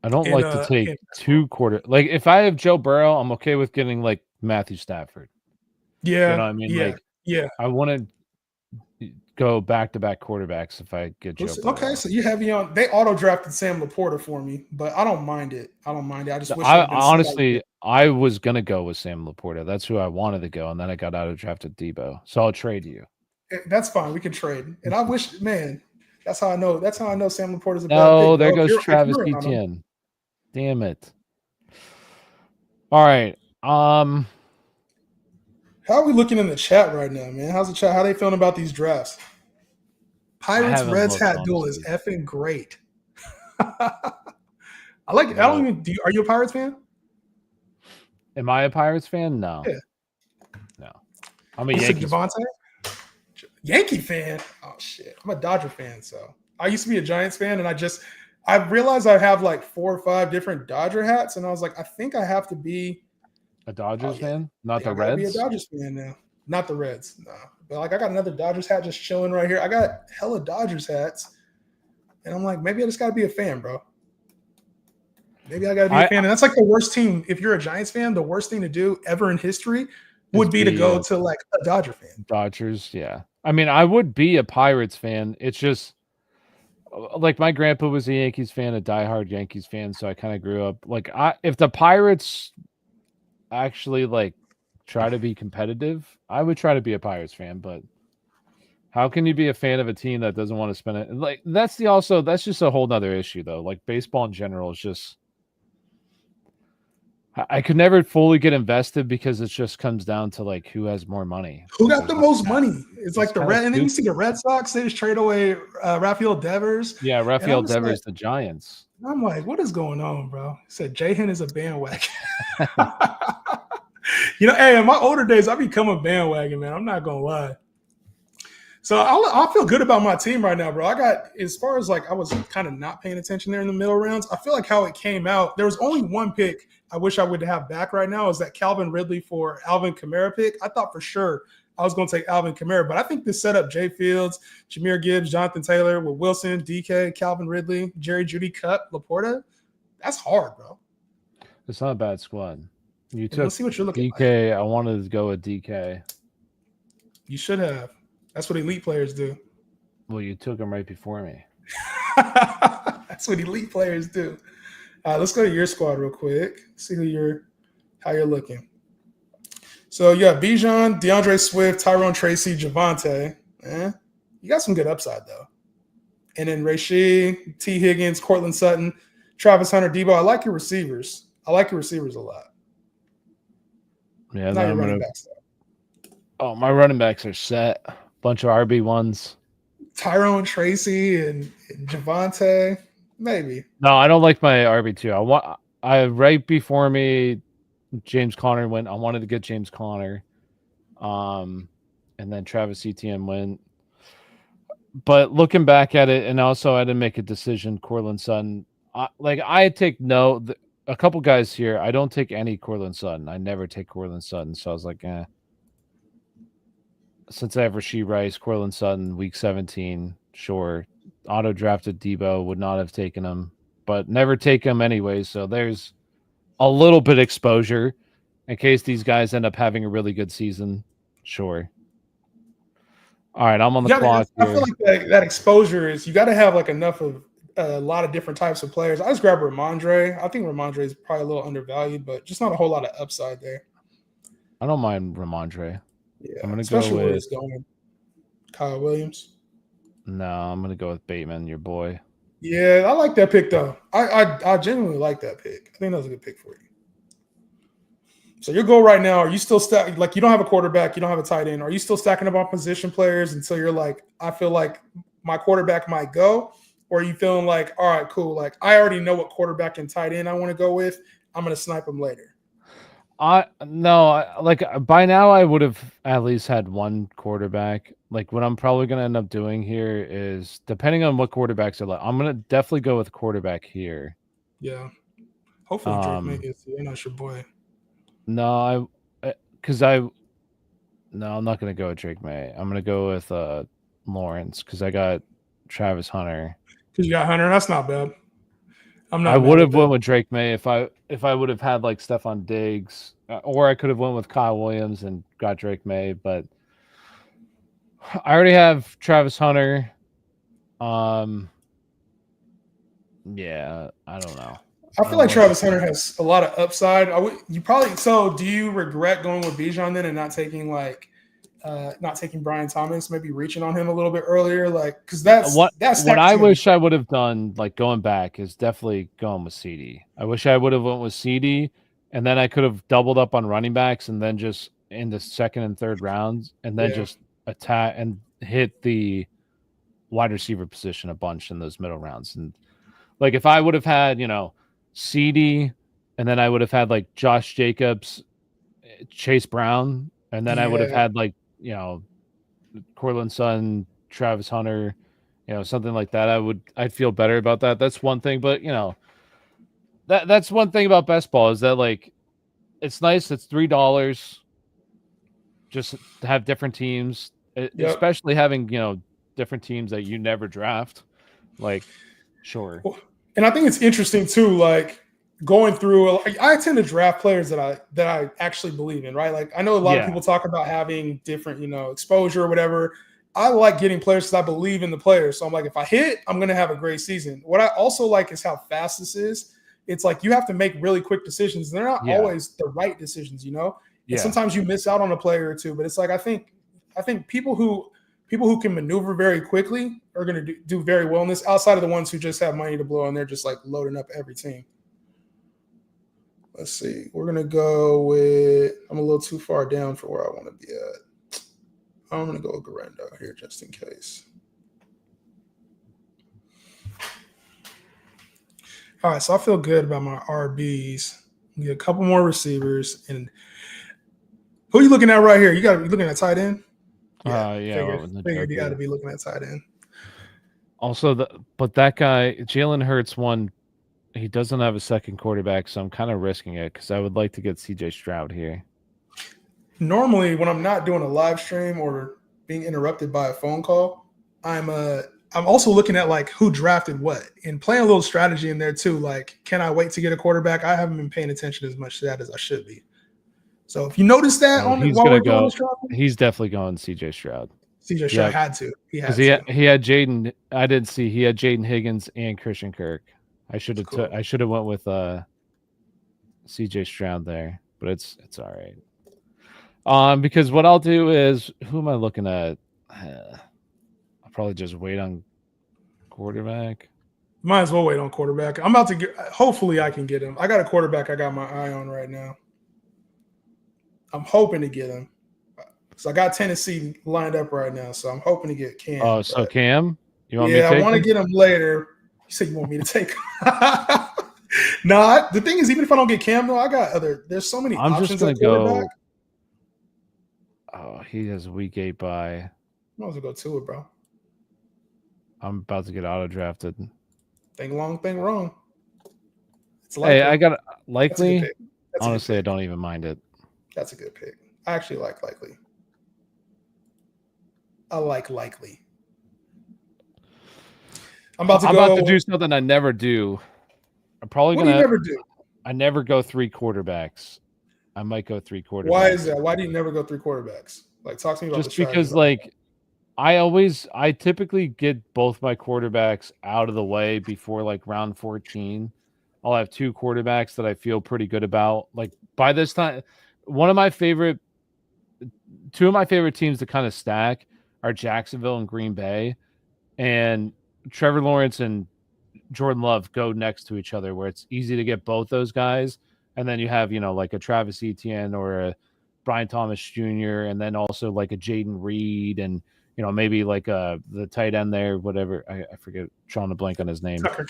I don't like to take two quarter. Like, if I have Joe Burrow, I'm okay with getting, like, Matthew Stafford. Yeah. You know what I mean? Yeah. I want to go back-to-back quarterbacks if I get Joe Burrow. Okay, so you have me on. They auto-drafted Sam Laporta for me, but I don't mind it. I just wish honestly, I was going to go with Sam Laporta. That's who I wanted to go, and then I got auto-drafted Debo. So I'll trade you. That's fine. We can trade. And I wish, man, that's how I know Sam Laporta's a bad pick. No, there goes Travis Etienne. Damn it. All right. How are we looking in the chat right now, man? How's the chat? How are they feeling about these drafts? Pirates Reds hat duel is effing great. I like it. I don't even are you a Pirates fan? Am I a Pirates fan? No. Yeah. No. I'm a Yankee fan. Yankee fan? Oh shit. I'm a Dodger fan, so I used to be a Giants fan, and I realized I have like 4 or 5 different Dodger hats, and I was like, I think I have to be a Dodgers fan, not the Reds. Be a Dodgers fan now, not the Reds. No, but like I got another Dodgers hat just chilling right here. I got hella Dodgers hats, and I'm like, maybe I just got to be a fan, bro. Maybe I got to be a fan, and that's like the worst team. If you're a Giants fan, the worst thing to do ever in history would be to go to like a Dodger fan. Dodgers, yeah. I mean, I would be a Pirates fan. It's just like my grandpa was a Yankees fan, a diehard Yankees fan, so I kind of grew up like if the Pirates actually like try to be competitive, I would try to be a Pirates fan. But how can you be a fan of a team that doesn't want to spend it? Like that's just a whole nother issue though. Like baseball in general is just. I could never fully get invested because it just comes down to like who has more money. Who got the most money? It's like the Red, and then you see the Red Sox. They just trade away Rafael Devers. Yeah, Rafael Devers, the Giants. I'm like, what is going on, bro? He said Jahan is a bandwagon. Hey, in my older days, I become a bandwagon, man. I'm not gonna lie. So I feel good about my team right now, bro. I got, as far as like I was kind of not paying attention there in the middle rounds. I feel like how it came out. There was only one pick I wish I would have back right now is that Calvin Ridley for Alvin Kamara pick. I thought for sure I was going to take Alvin Kamara, but I think this set up Jay Fields, Jahmyr Gibbs, Jonathan Taylor with Wilson, DK, Calvin Ridley, Jerry Jeudy, Kupp, Laporta. That's hard, bro. It's not a bad squad. Let's see what you're looking DK. Like. I wanted to go with DK. You should have. That's what elite players do. Well, you took him right before me. That's what elite players do. Let's go to your squad real quick. See how you're looking. So you got Bijan, DeAndre Swift, Tyrone Tracy, Javonte. You got some good upside though. And then Rashid, T. Higgins, Cortland Sutton, Travis Hunter, Debo. I like your receivers. I like your receivers a lot. Yeah, not your running backs though. Oh, my running backs are set. Bunch of RB1s. Tyrone Tracy and Javonte. Maybe. No, I don't like my RB2. I right before me, James Conner went. I wanted to get James Conner. And then Travis Etienne went. But looking back at it, and also I didn't make a decision, Cortland Sutton. I take note. a couple guys here. I don't take any Cortland Sutton. I never take Cortland Sutton. So I was like, since I have Rashee Rice, Cortland Sutton, week 17, sure. Auto drafted Debo, would not have taken him, but never take him anyway. So there's a little bit exposure in case these guys end up having a really good season. Sure. All right, I'm on the clock I here. feel like that exposure is you got to have like enough of a lot of different types of players. I just grabbed Ramondre. I think Ramondre is probably a little undervalued, but just not a whole lot of upside there. I don't mind Ramondre. Yeah, I'm gonna go especially where with he's going. Kyle Williams. no. I'm gonna go with Bateman, your boy. Yeah, I like that pick though. I genuinely like that pick. I think that was a good pick for you. So your goal right now, are you still like you don't have a quarterback, you don't have a tight end. Are you still stacking up on position players until you're like, I feel like my quarterback might go? Or are you feeling like, all right, cool, like I already know what quarterback and tight end I want to go with. I'm gonna snipe them later. Like by now I would have at least had one quarterback. Like what I'm probably gonna end up doing here is depending on what quarterbacks are like, I'm gonna definitely go with quarterback here. Yeah. Hopefully Drake May gets you. That's your boy. No, I'm not gonna go with Drake May. I'm gonna go with Lawrence because I got Travis Hunter. Because you got Hunter, that's not bad. I would have went with Drake May if I would have had like Stephon Diggs, or I could have went with Kyle Williams and got Drake May, but I already have Travis Hunter. Yeah, I don't know. I feel like Travis Hunter has a lot of upside. Do you regret going with Bijan then and not taking Brian Thomas, maybe reaching on him a little bit earlier? Like, because that's what I wish I would have done, like going back, is definitely going with CD. I wish I would have went with CD, and then I could have doubled up on running backs, and then just in the second and third rounds, and then just attack and hit the wide receiver position a bunch in those middle rounds. And like if I would have had, CD, and then I would have had like Josh Jacobs, Chase Brown, and then I would have had like, Cortland Sutton, Travis Hunter, something like that. I'd feel better about that. That's one thing, but that's one thing about best ball is that like it's nice. It's $3 just to have different teams, especially having different teams that you never draft. Like, sure. And I think it's interesting too, like going through. I tend to draft players that I actually believe in, right? Like I know a lot of people talk about having different, exposure or whatever. I like getting players because I believe in the players. So I'm like, if I hit, I'm going to have a great season. What I also like is how fast this is. It's like you have to make really quick decisions. They're not always the right decisions, And sometimes you miss out on a player or two. But it's like I think people who can maneuver very quickly are going to do very well in this, outside of the ones who just have money to blow and they're just like loading up every team. Let's see. We're going to go with – I'm a little too far down for where I want to be at. I'm going to go with Garendo here just in case. All right, so I feel good about my RBs. Get a couple more receivers. And who are you looking at right here? You got to be looking at tight end? Figured you got to be looking at tight end. Also, but that guy, Jalen Hurts, he doesn't have a second quarterback, so I'm kind of risking it because I would like to get CJ Stroud here. Normally, when I'm not doing a live stream or being interrupted by a phone call, I'm also looking at like who drafted what and playing a little strategy in there too. Like, can I wait to get a quarterback? I haven't been paying attention as much to that as I should be. So if you notice that he's definitely going CJ Stroud. CJ Stroud had to. He had Jaden. I didn't see. He had Jaden Higgins and Christian Kirk. I should have went with CJ Stroud there, but it's all right. Because what I'll do is, who am I looking at? I'll probably just wait on quarterback. Might as well wait on quarterback. I'm about to get. Hopefully, I can get him. I got a quarterback I got my eye on right now. I'm hoping to get him. So I got Tennessee lined up right now. So I'm hoping to get Cam. Oh, so Cam? You want me to take I want to get him later. You said you want me to take him. Nah, the thing is, even if I don't get Cam, though, I got other. There's so many options. I'm just going to go. Oh, he has a week 8 bye. Might as well go to it, bro. I'm about to get auto drafted. Think long, think wrong. It's a light Hey, I pick. got That's a good Likely. pick. That's Honestly, a I good pick. don't even mind it. That's a good pick. I actually like Likely. I like Likely. I'm about to do something I never do. I'm probably What do you gonna. never do? I never go 3 quarterbacks. I might go 3 quarterbacks. Why is that? Why do you never go 3 quarterbacks? Like, talk to me about the Just strategy. because, like, I typically get both my quarterbacks out of the way before like round 14. I'll have 2 quarterbacks that I feel pretty good about. Like by this time, two of my favorite teams to kind of stack are Jacksonville and Green Bay, and Trevor Lawrence and Jordan Love go next to each other, where it's easy to get both those guys. And then you have, like a Travis Etienne or a Brian Thomas Jr., and then also like a Jaden Reed, and maybe like the tight end there, whatever. I forget, drawing a blank on his name. Tucker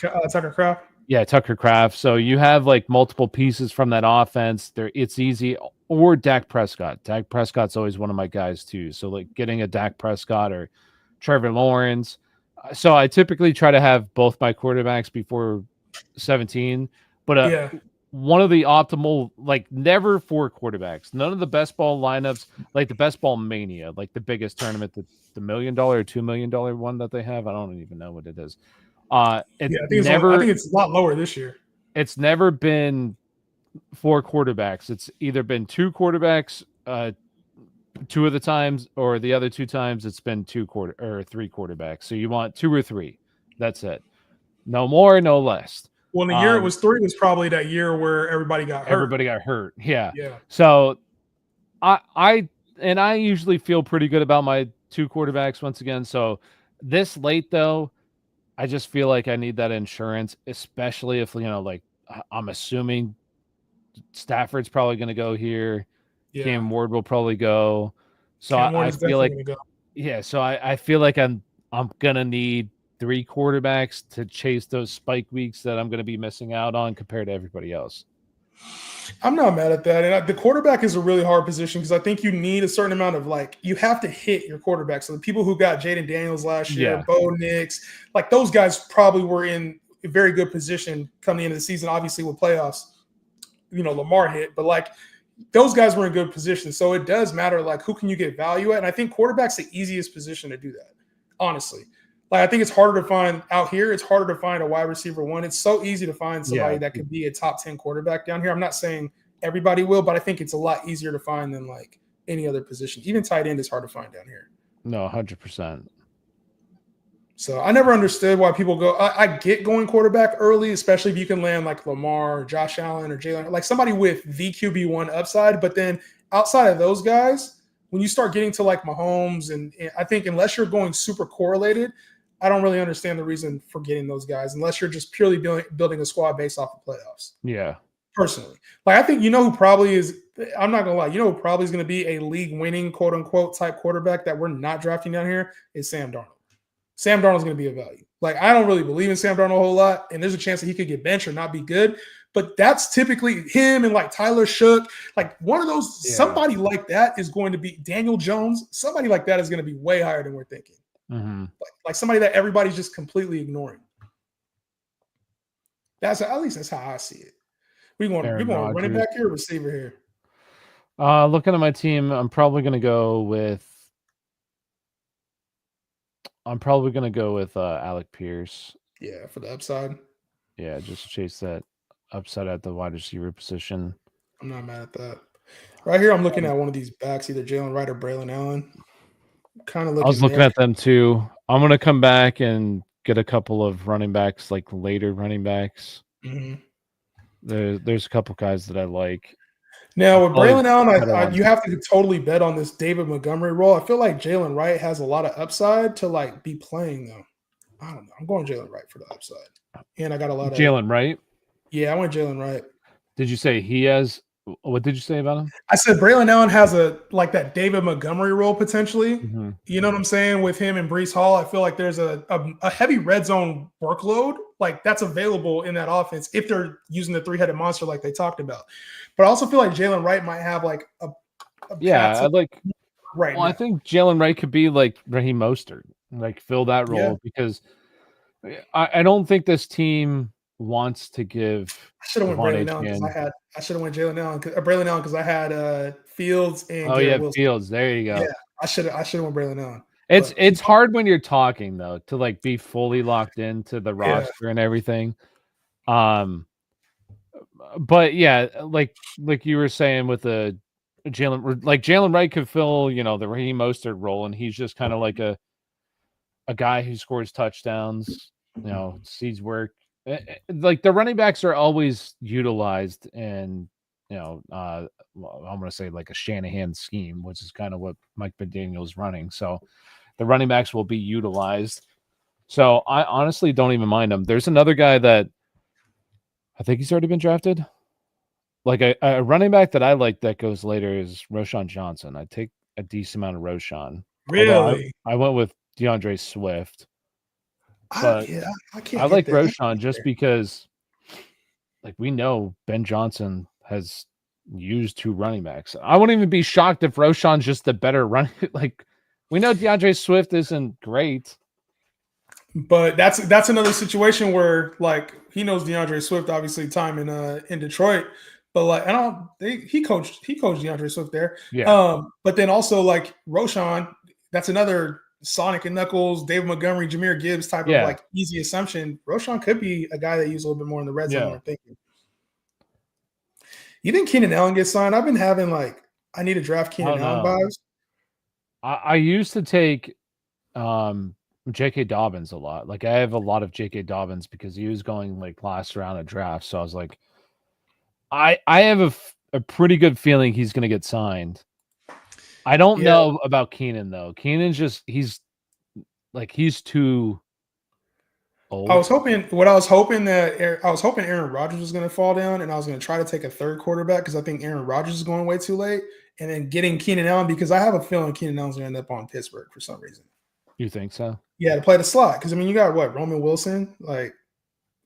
Kraft. Yeah, Tucker Kraft. So you have like multiple pieces from that offense. It's easy. Or Dak Prescott. Dak Prescott's always one of my guys too. So like getting a Dak Prescott or Trevor Lawrence. So I typically try to have both my quarterbacks before 17. But one of the optimal, like never 4 quarterbacks. None of the best ball lineups, like the best ball mania, like the biggest tournament, the $1 million or $2 million one that they have. I don't even know what it is. I think it's a lot lower this year. It's never been 4 quarterbacks. It's either been 2 quarterbacks, 2 of the times, or the other 2 times it's been 3 quarterbacks. So you want 2 or 3. That's it. No more, no less. Well, the year it was 3 was probably that year where everybody got hurt. Yeah. So I usually feel pretty good about my 2 quarterbacks once again. So this late though, I just feel like I need that insurance, especially if like I'm assuming Stafford's probably going to go here. Yeah. Cam Ward will probably go. So I feel like so I feel like I'm gonna need 3 quarterbacks to chase those spike weeks that I'm going to be missing out on compared to everybody else. I'm not mad at that. And the quarterback is a really hard position because I think you need a certain amount of you have to hit your quarterback. So the people who got Jaden Daniels last year, Bo Nix, like those guys probably were in a very good position coming into the season, obviously with playoffs, Lamar hit, but like those guys were in good position. So it does matter, like who can you get value at? And I think quarterback's the easiest position to do that, honestly. Like I think it's harder to find out here. It's harder to find a wide receiver 1. It's so easy to find somebody that could be a top 10 quarterback down here. I'm not saying everybody will, but I think it's a lot easier to find than like any other position. Even tight end is hard to find down here. No, 100%. So I never understood why people go. I get going quarterback early, especially if you can land like Lamar, or Josh Allen, or Jalen, like somebody with the QB1 upside. But then outside of those guys, when you start getting to like Mahomes, and I think unless you're going super correlated, I don't really understand the reason for getting those guys unless you're just purely building a squad based off of playoffs. Yeah. Personally. Like, I think who probably is – I'm not going to lie. Who probably is going to be a league-winning, quote-unquote, type quarterback that we're not drafting down here is Sam Darnold. Sam Darnold's going to be a value. Like, I don't really believe in Sam Darnold a whole lot, and there's a chance that he could get benched or not be good. But that's typically him and, like, Tyler Shook. Like, one of those – somebody like that is going to be – Daniel Jones. Somebody like that is going to be way higher than we're thinking. Mm-hmm. Like somebody that everybody's just completely ignoring. At least that's how I see it. You going running back here or receiver here? Looking at my team, I'm probably going to go with Alec Pierce. Yeah, for the upside. Yeah, just chase that upside at the wide receiver position. I'm not mad at that. Right here, I'm looking at one of these backs, either Jalen Wright or Braylon Allen. I was looking at them too. I'm going to come back and get a couple of running backs, like later running backs. Mm-hmm. There's a couple guys that I like. Now with Braylon Allen, you have to totally bet on this David Montgomery role. I feel like Jalen Wright has a lot of upside to like be playing though. I don't know. I'm going Jalen Wright for the upside, and I got a lot of Jalen Wright. Yeah, I went Jalen Wright. Did you say he has? What did you say about him? I said Braylon Allen has that David Montgomery role potentially. Mm-hmm. You know what I'm saying? With him and Breece Hall, I feel like there's a heavy red zone workload like that's available in that offense if they're using the 3-headed monster like they talked about. But I also feel like Jalen Wright might have like a right. Well, I think Jalen Wright could be like Raheem Mostert, like fill that role because I don't think this team wants to give I should have went Devon Braylon Allen because Achane. I should have went Braylon Allen because I had Fields and Oh, Garrett yeah, Wilson. Fields. There you Yeah, go. I should have went Braylon Allen. It's hard when you're talking though to like be fully locked into the Yeah, roster and everything. But yeah, like you were saying with the Jalen Wright could fill, the Raheem Mostert role, and he's just kind of like a guy who scores touchdowns, sees work. Like the running backs are always utilized in, I'm going to say like a Shanahan scheme, which is kind of what Mike McDaniel's running. So the running backs will be utilized. So I honestly don't even mind him. There's another guy that I think he's already been drafted. Like a running back that I like that goes later is Roschon Johnson. I take a decent amount of Roschon. Although really. I went with DeAndre Swift. I But can't I get like there. Roschon just because, like, we know Ben Johnson has used 2 running backs. I wouldn't even be shocked if Roschon's just the better running. Like, we know DeAndre Swift isn't great. But that's another situation where like he knows DeAndre Swift, obviously time in Detroit, but like he coached DeAndre Swift there. Yeah. But then also like Roschon, that's another Sonic and Knuckles, David Montgomery, Jahmyr Gibbs type of Yeah. like easy assumption. Roschon could be a guy that used a little bit more in the red zone than Yeah. we're thinking. You think Keenan Allen gets signed? I've been having like I need to draft I Keenan don't Allen know. vibes. I used to take J.K. Dobbins a lot. Like, I have a lot of J.K. Dobbins because he was going like last round of draft. So I was like, I have a pretty good feeling he's going to get signed. I don't Yeah. know about Keenan though. Keenan's just he's too old. I was hoping Aaron Rodgers was going to fall down, and I was going to try to take a third quarterback because I think Aaron Rodgers is going way too late, and then getting Keenan Allen because I have a feeling Keenan Allen's going to end up on Pittsburgh for some reason. You think so? Yeah, to play the slot because I mean you got what Roman Wilson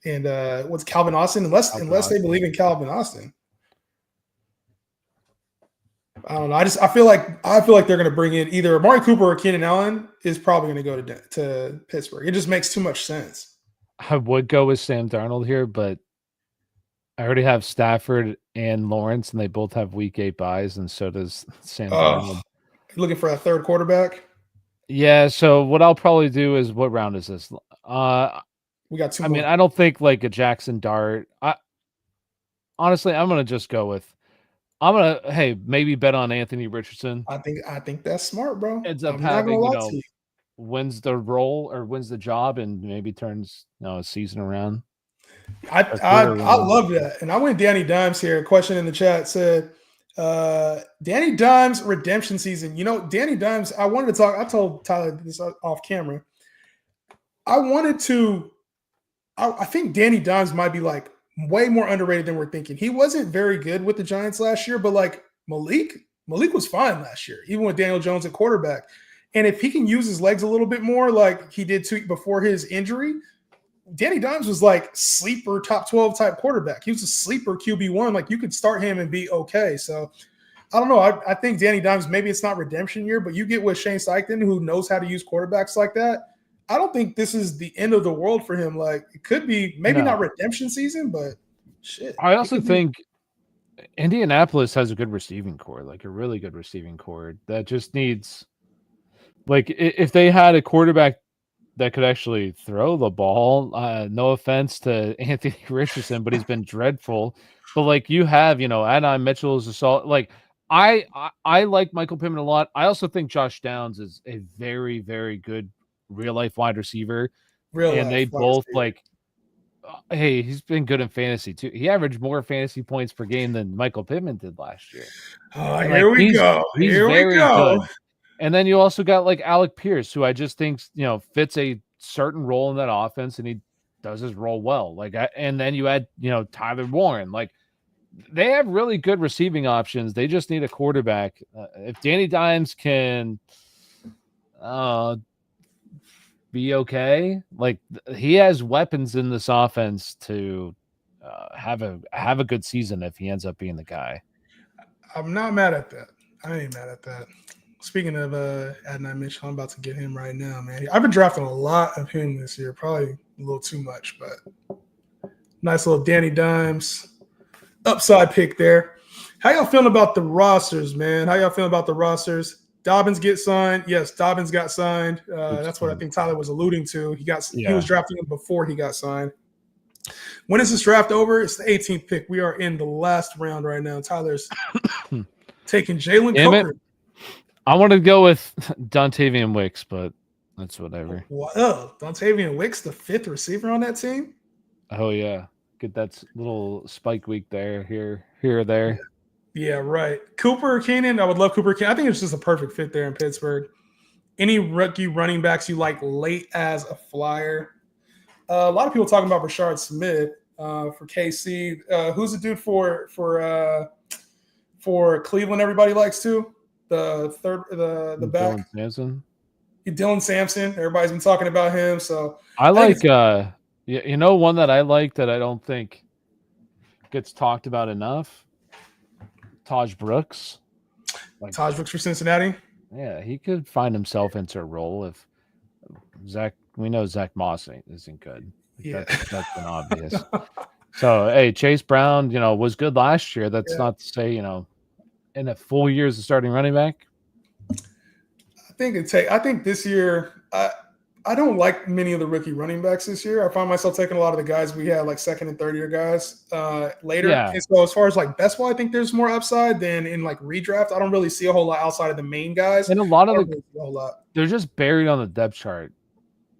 and what's Calvin Austin unless they believe in Calvin Austin. I don't know. I feel like they're going to bring in either Amari Cooper or Keenan Allen is probably going to go to Pittsburgh. It just makes too much sense. I would go with Sam Darnold here, but I already have Stafford and Lawrence, and they both have week 8 buys, and so does Sam Darnold. Looking for a third quarterback? Yeah, so what I'll probably do is, what round is this? We got 2 more. I mean, I don't think like a Jackson Dart. Honestly, I'm gonna just go with. Maybe bet on Anthony Richardson. I think that's smart, bro. Ends up I'm not gonna having, lie to you. wins the role or wins the job and maybe turns a season around. I love that. And I went Danny Dimes here. A question in the chat said, Danny Dimes redemption season. Danny Dimes, I wanted to talk. I told Tyler this off camera. I think Danny Dimes might be like way more underrated than we're thinking. He wasn't very good with the Giants last year, but like Malik was fine last year, even with Daniel Jones at quarterback. And if he can use his legs a little bit more, like he did before his injury, Danny Dimes was like sleeper top 12 type quarterback. He was a sleeper QB1. Like you could start him and be okay. So I don't know. I think Danny Dimes, maybe it's not redemption year, but you get with Shane Steichen, who knows how to use quarterbacks like that. I don't think this is the end of the world for him. Like it could be maybe not redemption season, but shit. I also think Indianapolis has a good receiving core, like a really good receiving core that just needs, like, if they had a quarterback that could actually throw the ball. No offense to Anthony Richardson, but he's been dreadful. But like you have, Adonai Mitchell is a solid. Like I like Michael Pittman a lot. I also think Josh Downs is a very, very good real life wide receiver. They both like. Hey, he's been good in fantasy too. He averaged more fantasy points per game than Michael Pittman did last year. Here we go. He's very good. And then you also got like Alec Pierce, who I just think fits a certain role in that offense, and he does his role well. Like, and then you add Tyler Warren. Like, they have really good receiving options. They just need a quarterback. If Danny Dimes can be okay, like he has weapons in this offense to have a good season if he ends up being the guy. I'm not mad at that. I ain't mad at that. Speaking of Adonai Mitchell, I'm about to get him right now, man. I've been drafting a lot of him this year, probably a little too much, but Nice little Danny Dimes upside pick there. How y'all feeling about the rosters, man? How y'all feeling about the rosters? Dobbins get signed. Yes, Dobbins got signed. That's what I think Tyler was alluding to. He was drafting him before he got signed. When is this draft over? It's the 18th pick. We are in the last round right now. Tyler's taking Jalen Coker. I want to go with Dontavian Wicks, but that's whatever. Wow, Dontavian Wicks, the 5th receiver on that team? Oh, yeah. Get that little spike week there, here or there. Yeah, right. Cooper Keenan, I would love Cooper Keenan. I think it's just a perfect fit there in Pittsburgh. Any rookie running backs you like late as a flyer? A lot of people talking about Rashard Smith for KC. Who's the dude for Cleveland? Everybody likes too. The back. Dylan Sampson. Dylan Sampson. Everybody's been talking about him. So I like. One that I like that I don't think gets talked about enough. Taj Brooks. Taj Brooks for Cincinnati. Yeah, he could find himself into a role if Zach. We know Zach Moss isn't good. Yeah, that's been obvious. So, hey, Chase Brown, was good last year. That's not to say, in a full year as a starting running back. I think this year, I don't like many of the rookie running backs this year. I find myself taking a lot of the guys we had, like second and third year guys later. Yeah. And so as far as like best ball, I think there's more upside than in like redraft. I don't really see a whole lot outside of the main guys. And a lot of they're just buried on the depth chart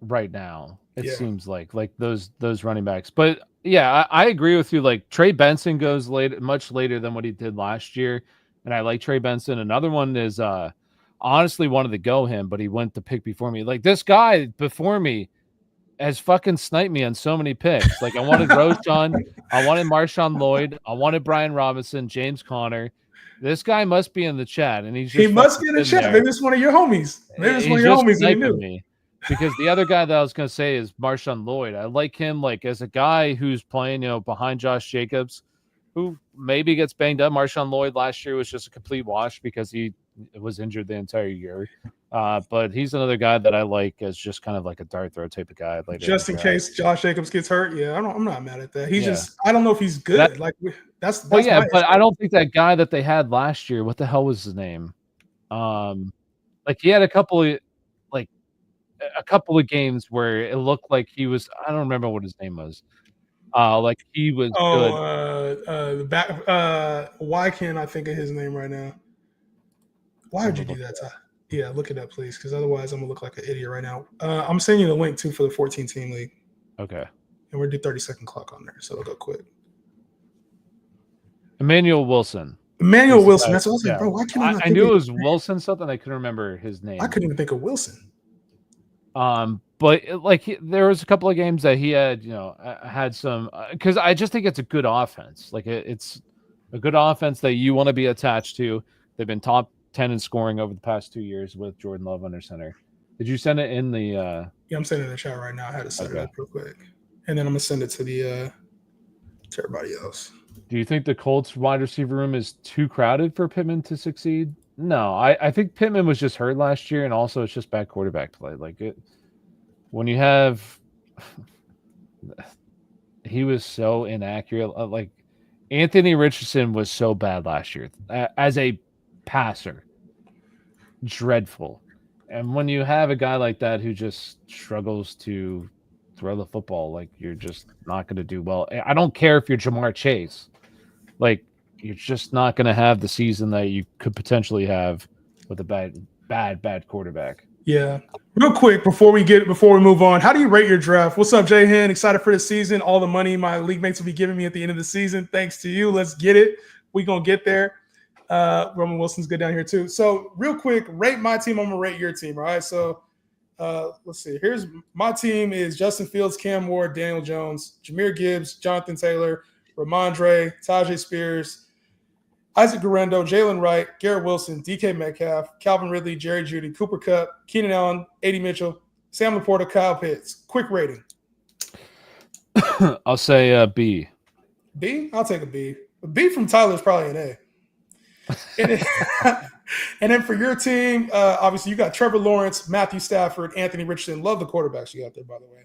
right now. It seems like those running backs. But yeah, I agree with you. Like Trey Benson goes much later than what he did last year. And I like Trey Benson. Another one is honestly wanted to go him, but he went the pick before me. Like this guy before me has fucking sniped me on so many picks. Like I wanted Roschon, I wanted Marshawn Lloyd, I wanted Brian Robinson, James Conner. This guy must be in the chat, and he must be in the chat. There. Maybe it's one of your homies. Maybe it's one of your homies that you knew. Me. Because the other guy that I was going to say is Marshawn Lloyd. I like him like as a guy who's playing, behind Josh Jacobs, who maybe gets banged up. Marshawn Lloyd last year was just a complete wash because he was injured the entire year. But he's another guy that I like as just kind of like a dart throw type of guy. Just in case Josh Jacobs gets hurt. Yeah, I'm not mad at that. I don't know if he's good. That's but I don't think that guy that they had last year, what the hell was his name? He had a couple of games where it looked like he was, I don't remember what his name was. He was good. The back. Why can't I think of his name right now? Why would you do that, Ty? Yeah, look it up, please, because otherwise I'm gonna look like an idiot right now. I'm sending you the link too for the 14-team league. Okay. And we're gonna do 30-second clock on there, so it'll go quick. Emmanuel Wilson. That's what I was saying, bro. Why can't I knew it was Wilson something. I couldn't remember his name. I couldn't even think of Wilson. But there was a couple of games that he had, had some, because I just think it's a good offense. Like it's a good offense that you want to be attached to. They've been top 10 in scoring over the past 2 years with Jordan Love under center. Did you send it in the? Yeah, I'm sending it in the chat right now. I had to set it up real quick, and then I'm gonna send it to everybody else. Do you think the Colts wide receiver room is too crowded for Pittman to succeed? No, I think Pittman was just hurt last year, and also it's just bad quarterback play. When you have, he was so inaccurate. Anthony Richardson was so bad last year as a passer, dreadful. And when you have a guy like that who just struggles to throw the football, you're just not going to do well. I don't care if you're Jamar Chase, you're just not going to have the season that you could potentially have with a bad quarterback. Yeah. Real quick before we move on, how do you rate your draft? What's up, Jay Hen? Excited for the season. All the money my league mates will be giving me at the end of the season. Thanks to you. Let's get it. We're gonna get there. Roman Wilson's good down here too. So real quick, rate my team. I'm gonna rate your team. All right. So let's see. Here's my team is Justin Fields, Cam Ward, Daniel Jones, Jahmyr Gibbs, Jonathan Taylor, Ramondre, Tajay Spears, Isaac Guerrero, Jalen Wright, Garrett Wilson, DK Metcalf, Calvin Ridley, Jerry Jeudy, Cooper Kupp, Keenan Allen, A.D. Mitchell, Sam Laporta, Kyle Pitts. Quick rating. I'll say B. B? I'll take a B. A B from Tyler is probably an A. And then for your team, obviously you got Trevor Lawrence, Matthew Stafford, Anthony Richardson. Love the quarterbacks you got there, by the way.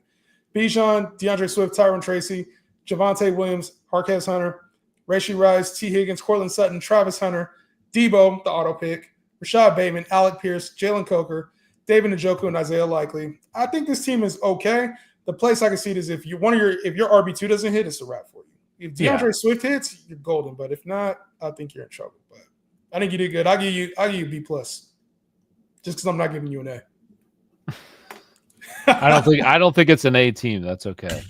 Bijan, DeAndre Swift, Tyron Tracy, Javonte Williams, Marquez Hunter, Rashee Rice, T. Higgins, Cortland Sutton, Travis Hunter, Debo, the auto pick, Rashad Bateman, Alec Pierce, Jalen Coker, David Njoku, and Isaiah Likely. I think this team is okay. The place I can see it is if your RB2 doesn't hit, it's a wrap for you. If DeAndre Swift hits, you're golden. But if not, I think you're in trouble. But I think you did good. I'll give you B+. Just because I'm not giving you an A. I don't think it's an A team. That's okay.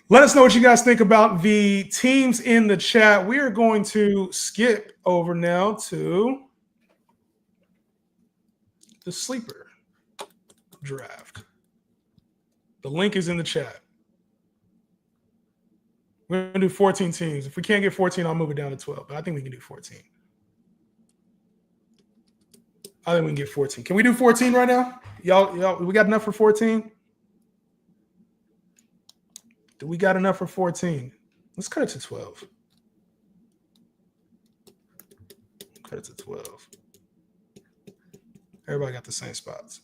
Let us know what you guys think about the teams in the chat. We are going to skip over now to the sleeper draft. The link is in the chat. We're going to do 14 teams. If we can't get 14, I'll move it down to 12. But I think we can do 14. I think we can get 14. Can we do 14 right now? Y'all, we got enough for 14? Do we got enough for 14? Let's cut it to 12. Cut it to 12. Everybody got the same spots.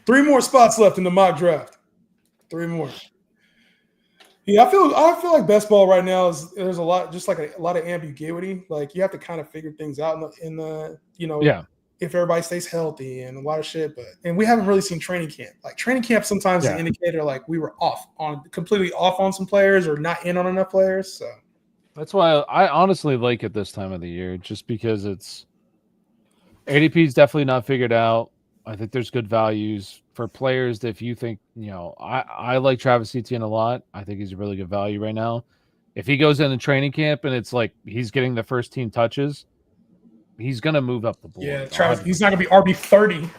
3 more spots left in the mock draft. 3 more. Yeah, I feel like best ball right now there's a lot of ambiguity. Like you have to kind of figure things out in the if everybody stays healthy and a lot of shit. And we haven't really seen training camp. Like training camp sometimes is an indicator like we were completely off on some players or not in on enough players. So that's why I honestly like it this time of the year, just because it's ADP is definitely not figured out. I think there's good values for players that if you think, I like Travis Etienne a lot. I think he's a really good value right now. If he goes into training camp and it's like he's getting the first team touches, he's going to move up the board. Yeah, Travis, he's not going to be RB 30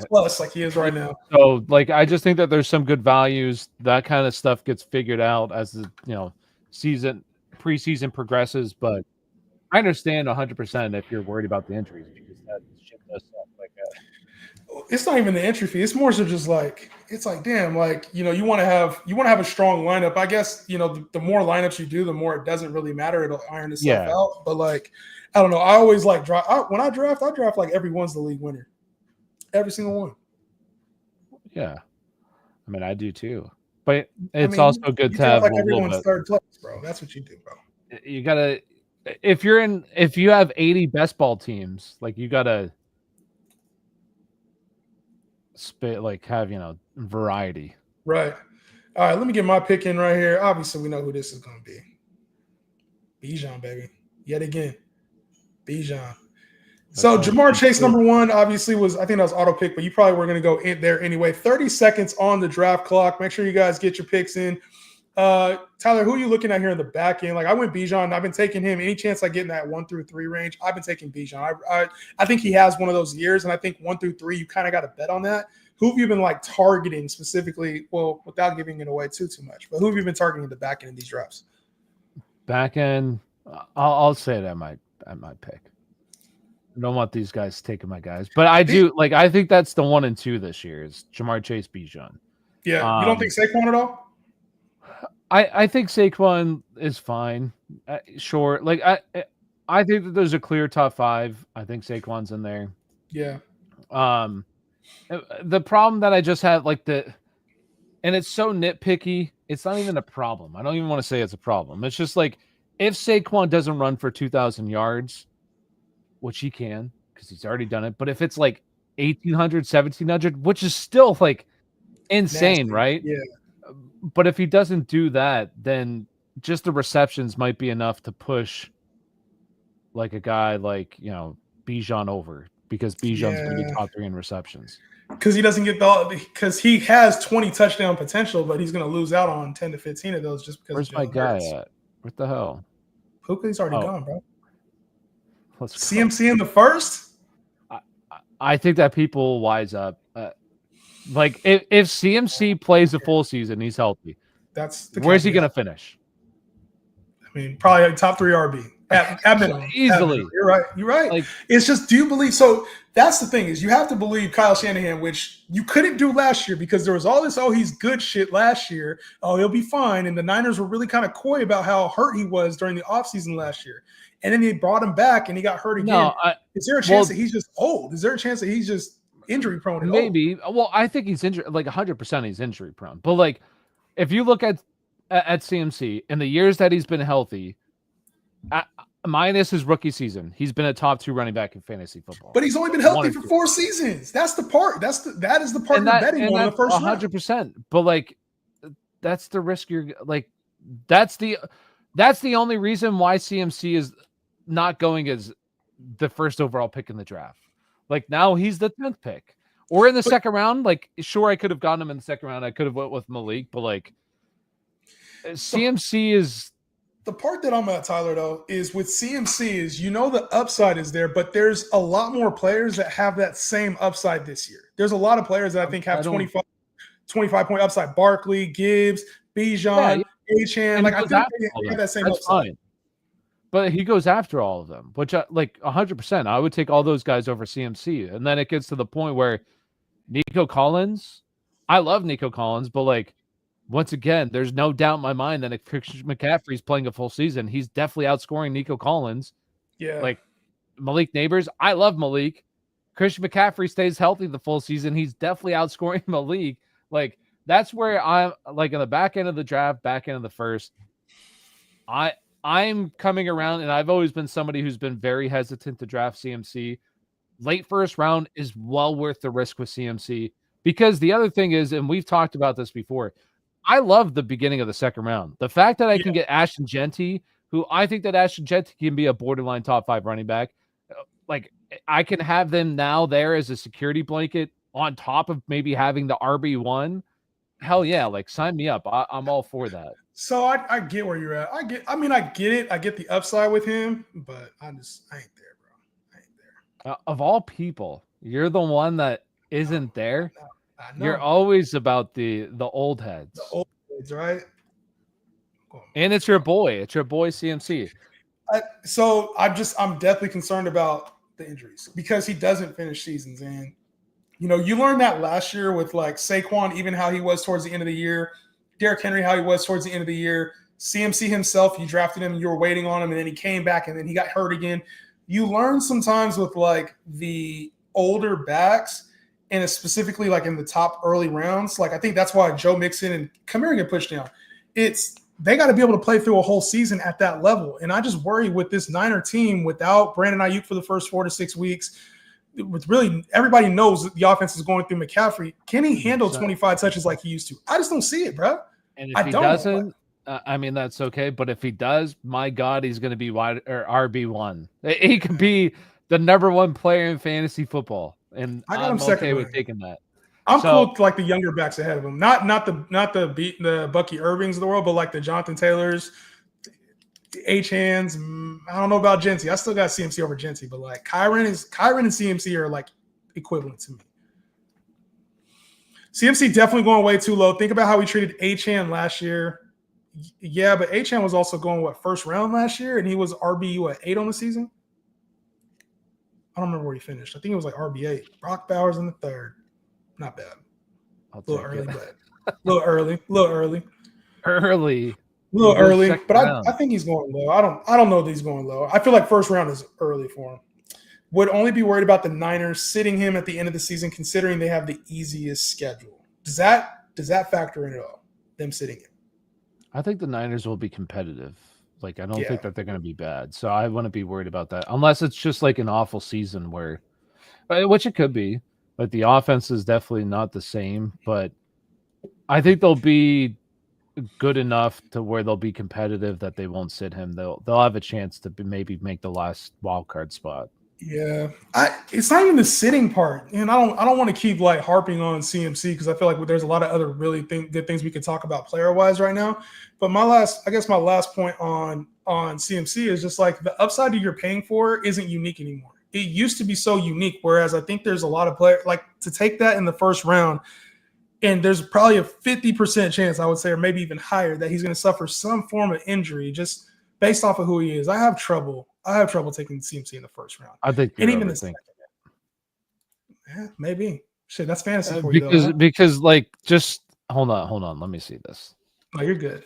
plus like he is right now. So, I just think that there's some good values. That kind of stuff gets figured out as the, preseason progresses. But I understand 100% if you're worried about the injuries because that shit does suck. It's not even the entry fee. It's more so just damn, you want to have a strong lineup. I guess, the more lineups you do, the more it doesn't really matter. It'll iron itself out. But I don't know. I always when I draft like everyone's the league winner. Every single one. Yeah. I mean, I do too. But it's also good to have everyone's third place, bro. That's what you do, bro. You gotta if you have 80 best ball teams, you gotta have variety. Right. All right, let me get my pick in right here. Obviously, we know who this is going to be. Bijan, baby. Yet again. Bijan. So Jamar Chase, number 1, obviously I think that was auto pick, but you probably were going to go in there anyway. 30 seconds on the draft clock. Make sure you guys get your picks in. Tyler, who are you looking at here in the back end? I went Bijan. I've been taking him. Any chance I get in that 1 through 3 range, I've been taking Bijan. I think he has one of those years, and I think 1 through 3, you kind of got to bet on that. Who have you been targeting specifically? Well, without giving it away too much, but who have you been targeting in the back end of these drafts? Back end, I'll say it at my pick. I don't want these guys taking my guys, but I do I think that's the 1 and 2 this year is Jamar Chase, Bijan. Yeah, you don't think Saquon at all? I think Saquon is fine. Sure. I think that there's a clear top 5. I think Saquon's in there. Yeah. The problem that I just have, and it's so nitpicky, it's not even a problem. I don't even want to say it's a problem. It's just if Saquon doesn't run for 2,000 yards, which he can because he's already done it, but if it's 1,800, 1,700, which is still insane, nasty, right? Yeah. But if he doesn't do that, then just the receptions might be enough to push a guy Bijan over because Bijan's going to be top 3 in receptions. Because he doesn't get because he has 20 touchdown potential, but he's going to lose out on 10 to 15 of those just because. Where's my guy at? What the hell? Puka's already gone, bro. Let's go. CMC in the first? I think that people wise up. If CMC plays a full season, he's healthy. Where's he going to finish? I mean, probably a top 3 RB at minimum. Easily. You're right. You're right. It's just, do you believe? So that's the thing is you have to believe Kyle Shanahan, which you couldn't do last year because there was all this, he's good shit last year. Oh, he'll be fine. And the Niners were really kind of coy about how hurt he was during the offseason last year. And then they brought him back and he got hurt again. No, is there a chance that he's just old? Is there a chance that he's just injury prone? Maybe. Well, I think he's injured. 100% he's injury prone. But if you look at CMC in the years that he's been healthy, minus his rookie season, he's been a top 2 running back in fantasy football. But he's only been healthy for 4 seasons. That's the part. That is the part you're betting on in the first round. 100%. But like, that's the risk you're like. That's the only reason why CMC is not going as the first overall pick in the draft. Like now he's the 10th pick. Or in the second round, like sure, I could have gotten him in the second round. I could have went with Malik, but like CMC is the part that I'm at, Tyler, though, is with CMC is the upside is there, but there's a lot more players that have that same upside this year. There's a lot of players that I think have 25 point upside. Barkley, Gibbs, Bijan, Achane. Like I think they have that same upside. Fine. But he goes after all of them, which like 100%. I would take all those guys over CMC. And then it gets to the point where Nico Collins, I love Nico Collins, but like once again, there's no doubt in my mind that if Christian McCaffrey's playing a full season, he's definitely outscoring Nico Collins. Yeah. Like Malik Neighbors, I love Malik. Christian McCaffrey stays healthy the full season. He's definitely outscoring Malik. Like that's where I'm like in the back end of the draft, back end of the first. I'm coming around, and I've always been somebody who's been very hesitant to draft CMC. Late first round is well worth the risk with CMC because the other thing is, and we've talked about this before, I love the beginning of the second round. The fact that I can get Ashton Genty, who I think that Ashton Genty can be a borderline top 5 running back. Like I can have them now there as a security blanket on top of maybe having the RB1. Hell yeah. Like sign me up. I'm all for that. So I get where you're at. I get it. I get the upside with him, but I ain't there, bro. I ain't there. Of all people, you're the one that isn't there. I know. You're always about the old heads. The old heads, right? And it's your boy. It's your boy CMC. So I'm definitely concerned about the injuries because he doesn't finish seasons. And, you learned that last year with like Saquon, even how he was towards the end of the year. Derrick Henry, how he was towards the end of the year. CMC himself, you drafted him, you were waiting on him, and then he came back, and then he got hurt again. You learn sometimes with like the older backs, and it's specifically like in the top early rounds. Like I think that's why Joe Mixon and Kamara get pushed down. They got to be able to play through a whole season at that level. And I just worry with this Niner team without Brandon Ayuk for the first 4 to 6 weeks. With really everybody knows that the offense is going through McCaffrey. Can he handle 25 touches like he used to? I just don't see it, bro. And if he doesn't, I mean, that's okay. But if he does, my God, he's going to be wide or RB1. He could be the number 1 player in fantasy football. And I'm okay with taking that. I'm cool with like the younger backs ahead of him. Not the Bucky Irvings of the world, but like the Jonathan Taylors, H-Hands. I don't know about Genty. I still got CMC over Genty, but like Kyron and CMC are like equivalent to me. CMC definitely going way too low. Think about how we treated H-Hand last year. Yeah, but H-Hand was also going first round last year, and he was RB 8 on the season. I don't remember where he finished. I think it was like RB 8. Brock Bowers in the 3rd. Not bad. A little early, but a little early. But I think he's going low. I don't know that he's going low. I feel like first round is early for him. Would only be worried about the Niners sitting him at the end of the season, considering they have the easiest schedule. Does that factor in at all? Them sitting him? I think the Niners will be competitive. Like I don't think that they're going to be bad. So I wouldn't be worried about that, unless it's just like an awful season where, which it could be. But the offense is definitely not the same. But I think they'll be good enough to where they'll be competitive that they won't sit him. They'll have a chance to maybe make the last wild card spot. Yeah, it's not even the sitting part, and I don't want to keep like harping on CMC because I feel like there's a lot of other really good things we could talk about player wise right now. But my last point on CMC is just like the upside that you're paying for isn't unique anymore. It used to be so unique, whereas I think there's a lot of players like to take that in the first round, and there's probably a 50% chance I would say, or maybe even higher, that he's going to suffer some form of injury just based off of who he is. I have trouble taking CMC in the first round. I think and even the second. Yeah, maybe. Shit, that's fantasy for you. Because like, just hold on. Let me see this. Oh, you're good.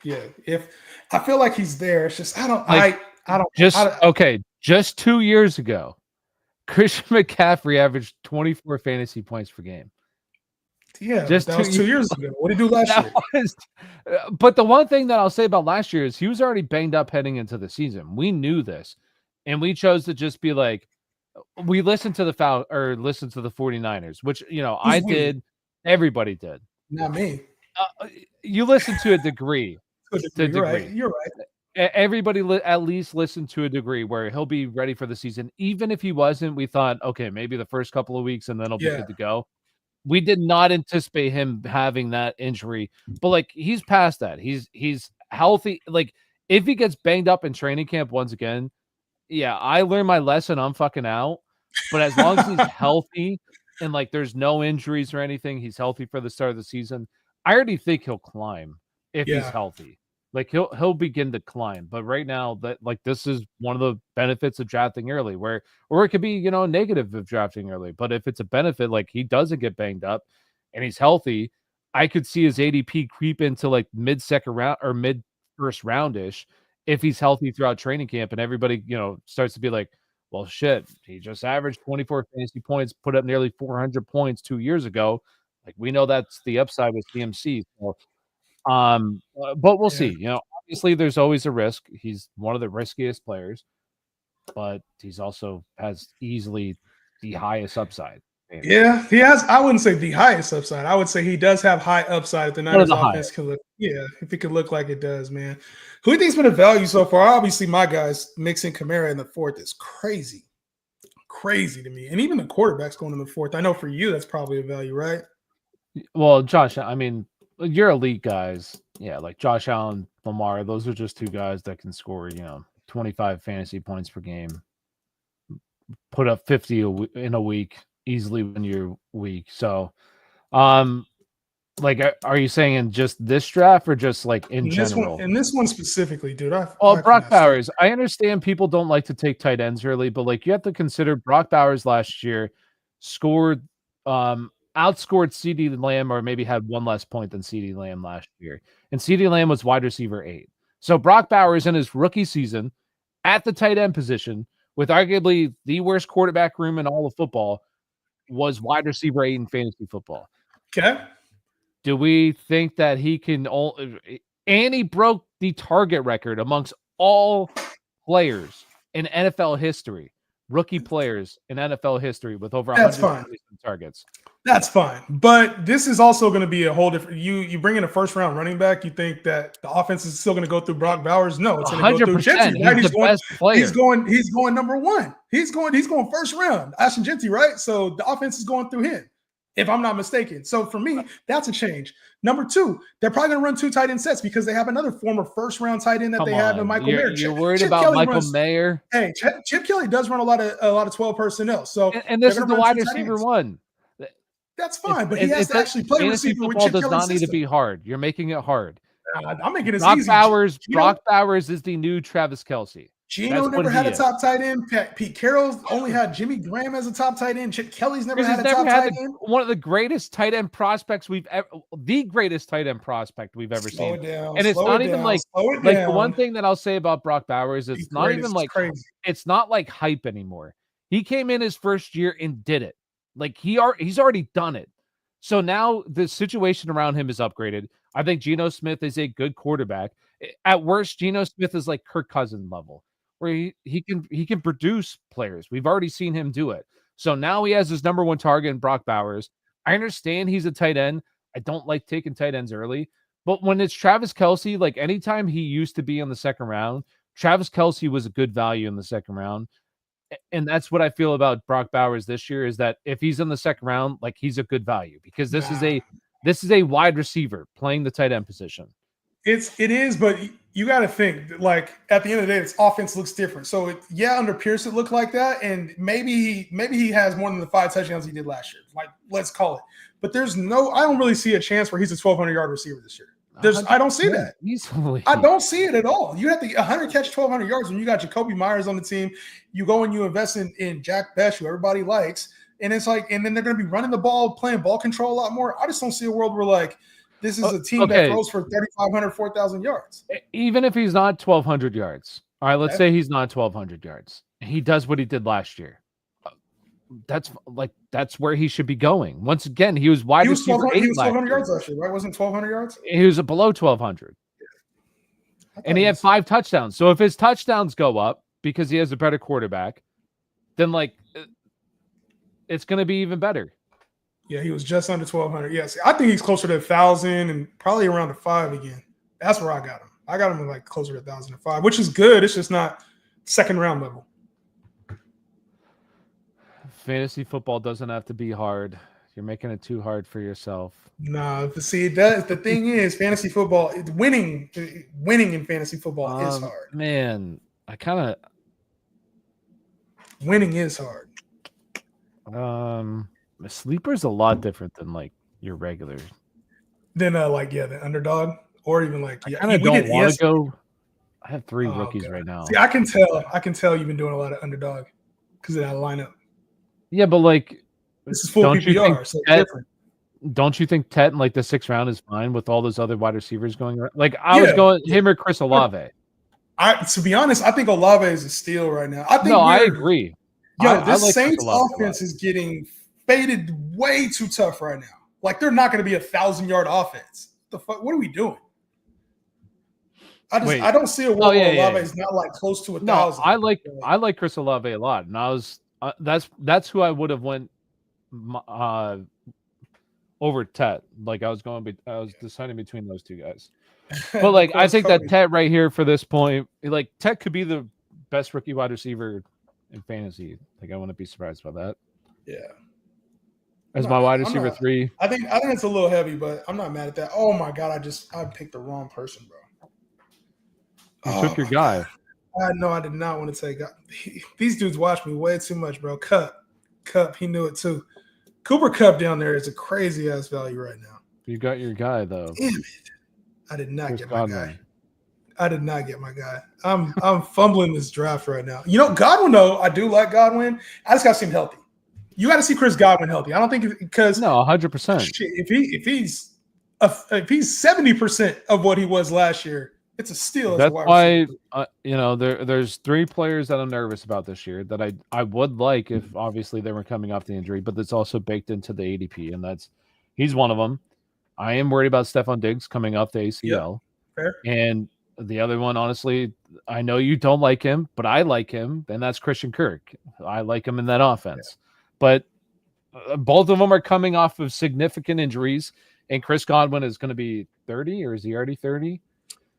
Yeah. If I feel like he's there, it's just Just 2 years ago, Christian McCaffrey averaged 24 fantasy points per game. Yeah, but Just that was 2 years ago. What did he do last that year? was but the one thing that I'll say about last year is he was already banged up heading into the season. We knew this, and we chose to just be like, we listened to listened to the 49ers, which, Who's I we? did. Everybody did. Not me. You listen to a degree. To a degree. You're right. You're right. Everybody at least listened to a degree where he'll be ready for the season. Even if he wasn't, we thought, okay, maybe the first couple of weeks and then he'll be Yeah. good to go. We did not anticipate him having that injury, but like he's past that. He's healthy. Like if he gets banged up in training camp once again, yeah, I learned my lesson. I'm fucking out. But as long as he's healthy and like there's no injuries or anything, he's healthy for the start of the season. I already think he'll climb if he's Yeah. healthy. Like he'll begin to climb. But right now, that like this is one of the benefits of drafting early, or it could be, negative of drafting early. But if it's a benefit, like he doesn't get banged up and he's healthy, I could see his ADP creep into like mid second round or mid first roundish if he's healthy throughout training camp and everybody, starts to be like, well, shit, he just averaged 24 fantasy points, put up nearly 400 points 2 years ago. Like we know that's the upside with CMC. So, but we'll Yeah. see. Obviously there's always a risk. He's one of the riskiest players, but he's also has easily the highest upside. Yeah, he has. I wouldn't say the highest upside. I would say he does have high upside if the One of Niners the offense highest. can look. Yeah, if it could look like it does, man. Who do you think's been a value so far? Obviously, my guys mixing Kamara in the fourth is crazy, crazy to me. And even the quarterbacks going in the fourth. I know for you that's probably a value, right? Well, Josh, I mean, you're elite guys. Yeah, like Josh Allen, Lamar, those are just two guys that can score, 25 fantasy points per game, put up 50 in a week, easily win your week. So, like, are you saying in just this draft or just like in general? In this one specifically, dude. Well, I Brock cannot stand Bowers, I understand people don't like to take tight ends early, but like you have to consider Brock Bowers last year scored, outscored CD Lamb, or maybe had one less point than CD Lamb last year. And CD Lamb was wide receiver 8. So Brock Bowers in his rookie season at the tight end position with arguably the worst quarterback room in all of football was wide receiver 8 in fantasy football. Okay. Do we think that he can and he broke the target record amongst all players in NFL history, rookie players in NFL history with over 100 targets. That's fine. But this is also going to be a whole different. You bring in a first round running back. You think that the offense is still going to go through Brock Bowers? No, it's going to go through Gentry. Right? He's the best player. He's going number one. He's going first round. Ashton Gentry, right? So the offense is going through him, if I'm not mistaken. So for me, that's a change. Number two, they're probably going to run 2 tight end sets because they have another former first round tight end that they have in Michael Mayer. You're worried about Michael Mayer? Hey, Chip Kelly does run a lot of 12 personnel. So and this is the wide receiver one. That's fine, but he has to actually play receiver with Chip does Kelly's not need system. to be hard. You're making it hard. I'm making it easy. Brock Bowers is the new Travis Kelce. Geno never had a top tight end. Pete Carroll only had Jimmy Graham as a top tight end. Chip Kelly's never had a top tight end. One of the greatest tight end prospects the greatest tight end prospect we've ever seen. And it's not even like the one thing that I'll say about Brock Bowers is it's not even like it's not like hype anymore. He came in his first year and did it. Like he's already done it. So now the situation around him is upgraded. I think Geno Smith is a good quarterback. At worst, Geno Smith is like Kirk Cousins level, where he can produce players. We've already seen him do it. So now he has his number one target in Brock Bowers. I understand he's a tight end. I don't like taking tight ends early. But when it's Travis Kelce, like anytime he used to be in the second round, Travis Kelce was a good value in the second round. And that's what I feel about Brock Bowers this year is that if he's in the second round, like he's a good value because this is a wide receiver playing the tight end position. It is, but you got to think like at the end of the day, its offense looks different. So under Pierce it looked like that, and maybe he has more than the 5 touchdowns he did last year. Like let's call it. But I don't really see a chance where he's a 1,200-yard receiver this year. I don't see that. Easily. I don't see it at all. You have to 100 catch 1,200 yards when you got Jacoby Myers on the team. You go and you invest in Jack Bech, who everybody likes, and it's like, and then they're going to be running the ball, playing ball control a lot more. I just don't see a world where like this is a team that throws for 3,500, 4,000 yards. Even if he's not 1,200 yards. All right, let's say he's not 1,200 yards. He does what he did last year. that's where he should be going. Once again, he was wide receiver 8 he was last 1,200 year. yards last year, right? Wasn't 1,200 yards? He was below 1,200. And he had 5 touchdowns. So if his touchdowns go up because he has a better quarterback, then it's going to be even better. Yeah, he was just under 1,200. Yes, I think he's closer to 1,000 and probably around the 5 again. That's where I got him. I got him like closer to 1,005, which is good. It's just not second round level. Fantasy football doesn't have to be hard. You're making it too hard for yourself. No, see, the thing is, fantasy football, winning in fantasy football is hard. Man, winning is hard. A sleeper's a lot different than like your regular. Than the underdog, or even like I kind of don't want to go. I have 3 rookies right now. See, I can tell you've been doing a lot of underdog because of that lineup. Yeah, but like this is full PPR, so it's different. Don't you think Tet in like the 6th round is fine with all those other wide receivers going around? Like I was going him or Chris Olave. To be honest, I think Olave is a steal right now. I agree. Yo, this Saints offense is getting faded way too tough right now. Like they're not going to be 1,000-yard offense. What the fuck? What are we doing? I don't see a world where Olave is not like close to 1,000. I like Chris Olave a lot, and I was that's who I would have went over Tet. Like I was deciding between those 2 guys. But like I think that Tet right here for this point, like Tet could be the best rookie wide receiver in fantasy. Like I wouldn't be surprised by that. Yeah. As my wide receiver 3. I think it's a little heavy, but I'm not mad at that. Oh my god, I picked the wrong person, bro. You took your guy. I did not want to take. These dudes watch me way too much, bro. Cup, he knew it too. Cooper Kupp down there is a crazy ass value right now. You got your guy though. Damn it! I did not get my guy. I did not get my guy. I'm fumbling this draft right now. You know, Godwin though, I do like Godwin. I just got to see him healthy. You got to see Chris Godwin healthy. I don't think because 100%. If he's 70% of what he was last year, it's a steal. That's why there's 3 players that I'm nervous about this year that I would like if obviously they were coming off the injury, but that's also baked into the ADP, and he's one of them. I am worried about Stephon Diggs coming off the ACL. Yep. Fair. And the other one, honestly, I know you don't like him, but I like him, and that's Christian Kirk. I like him in that offense. Yeah. But both of them are coming off of significant injuries, and Chris Godwin is going to be 30, or is he already 30?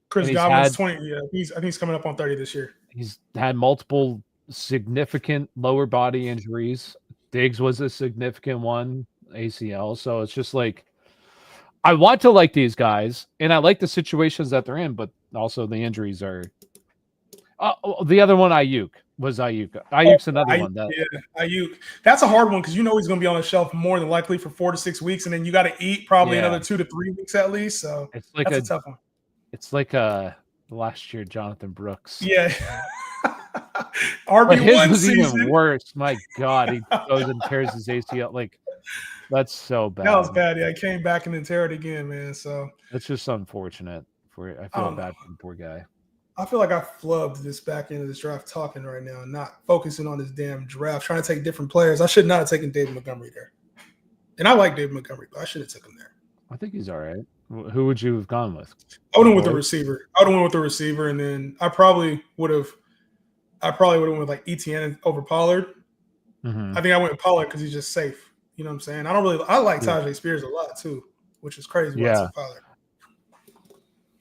Chris Godwin's 20. Yeah, I think he's coming up on 30 this year. He's had multiple significant lower body injuries. Diggs was a significant one, ACL. So it's just like I want to like these guys, and I like the situations that they're in, but also the injuries are. The other one, Ayuk. Ayuk's another one. Ayuk. That's a hard one because he's going to be on the shelf more than likely for 4 to 6 weeks, and then you got to eat probably another 2 to 3 weeks at least. So it's like that's a tough one. It's like last year Jonathan Brooks. Yeah. RB1 his was season. Even worse. My God, he goes and tears his ACL. Like that's so bad. That was bad. Yeah, he came back and then tear it again, man. So it's just unfortunate. I feel bad for the poor guy. I feel like I flubbed this back end of this draft talking right now and not focusing on this damn draft, trying to take different players. I should not have taken David Montgomery there. And I like David Montgomery, but I should have taken him there. I think he's all right. Who would you have gone with? I would have went with the receiver. And then I probably would have went with like ETN over Pollard. Mm-hmm. I think I went with Pollard because he's just safe. You know what I'm saying? I like Tajay Spears a lot too, which is crazy. Yeah.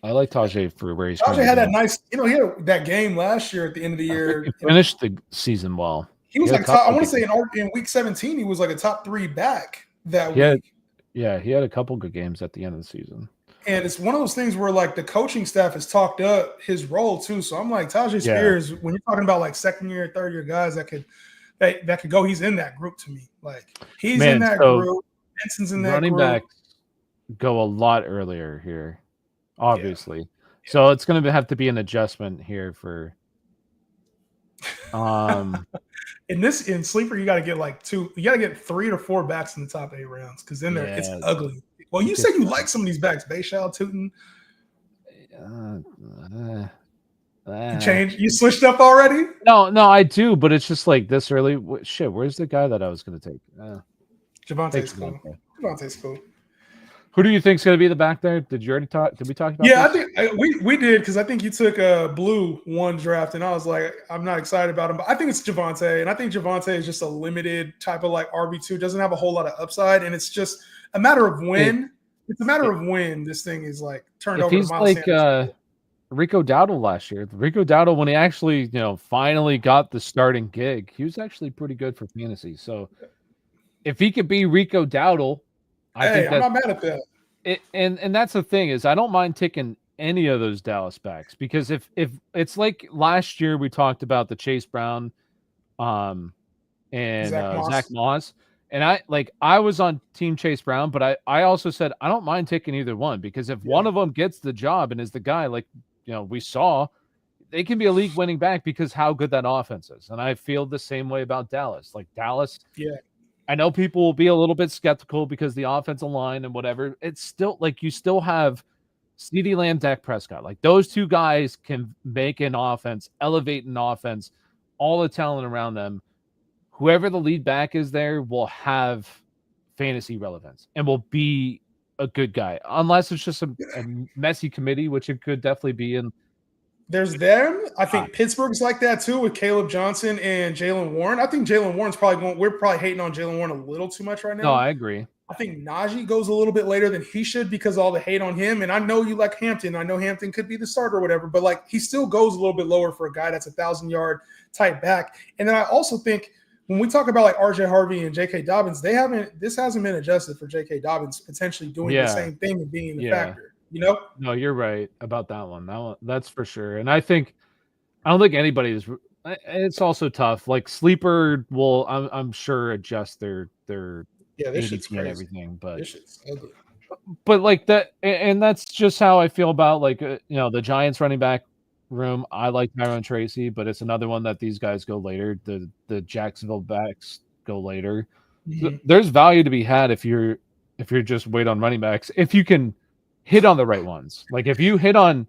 I like Tajay for where he's. Tajay had that nice, he had that game last year at the end of the year. He finished the season well. He was like I want to say in week 17, he was like a top 3 back that week. Yeah, he had a couple good games at the end of the season. And it's one of those things where like the coaching staff has talked up his role too. So I'm like Tajay Spears, when you're talking about like 2nd year, 3rd year guys that could go, he's in that group to me. Like he's in that group. Benson's in that running group. Running backs go a lot earlier here, obviously. Yeah. So it's going to have to be an adjustment here for. In sleeper, you got to get like 2. You got to get 3 to 4 backs in the top 8 rounds because then it's ugly. Well, you said you like some of these backs, Bayshall, Tootin. You switched up already? No, I do, but it's just like this early. Shit, where's the guy that I was going to take? Javonte's cool. Javonte's cool. Who do you think's going to be the back there? Did you already talk? Did we talk about? Yeah, this? I think we did because I think you took a blue one draft, and I was like, I'm not excited about him. But I think it's Javonte, and I think Javonte is just a limited type of like RB2. Doesn't have a whole lot of upside, and it's just a matter of when. It's a matter of when this thing is like turned over to Miles Sanders. Rico Dowdle last year. Rico Dowdle, when he actually, finally got the starting gig, he was actually pretty good for fantasy. So if he could be Rico Dowdle, I think I'm not mad at that. And that's the thing is I don't mind taking any of those Dallas backs because if it's like last year we talked about the Chase Brown and Zach Moss. And I was on Team Chase Brown, but I also said I don't mind taking either one because if one of them gets the job and is the guy we saw, they can be a league winning back because how good that offense is. And I feel the same way about Dallas. Like Dallas, I know people will be a little bit skeptical because the offensive line and whatever. It's still like you still have CeeDee Lamb, Dak Prescott. Like those two guys can make an offense, elevate an offense, all the talent around them. Whoever the lead back is there will have fantasy relevance and will be a good guy, unless it's just a messy committee, which it could definitely be. And there's them. I think Pittsburgh's like that too with Caleb Johnson and Jalen Warren. I think Jalen Warren's we're probably hating on Jalen Warren a little too much right now. No, I agree. I think Najee goes a little bit later than he should because of all the hate on him. And I know you like Hampton. I know Hampton could be the starter or whatever, but like he still goes a little bit lower for a guy that's 1,000-yard type back. And then I also think when we talk about like RJ Harvey and J.K. Dobbins, this hasn't been adjusted for J.K. Dobbins potentially doing the same thing and being the factor, No, you're right about that one. That's for sure. And I don't think anybody is. It's also tough. Like Sleeper will, I'm sure, adjust their this shit's ADP and everything, but this shit's ugly. But like that, and that's just how I feel about the Giants running back room. I like Tyrone Tracy, but it's another one that these guys go later. The Jacksonville backs go later. Mm-hmm. There's value to be had if you're just wait on running backs. If you can hit on the right ones, like if you hit on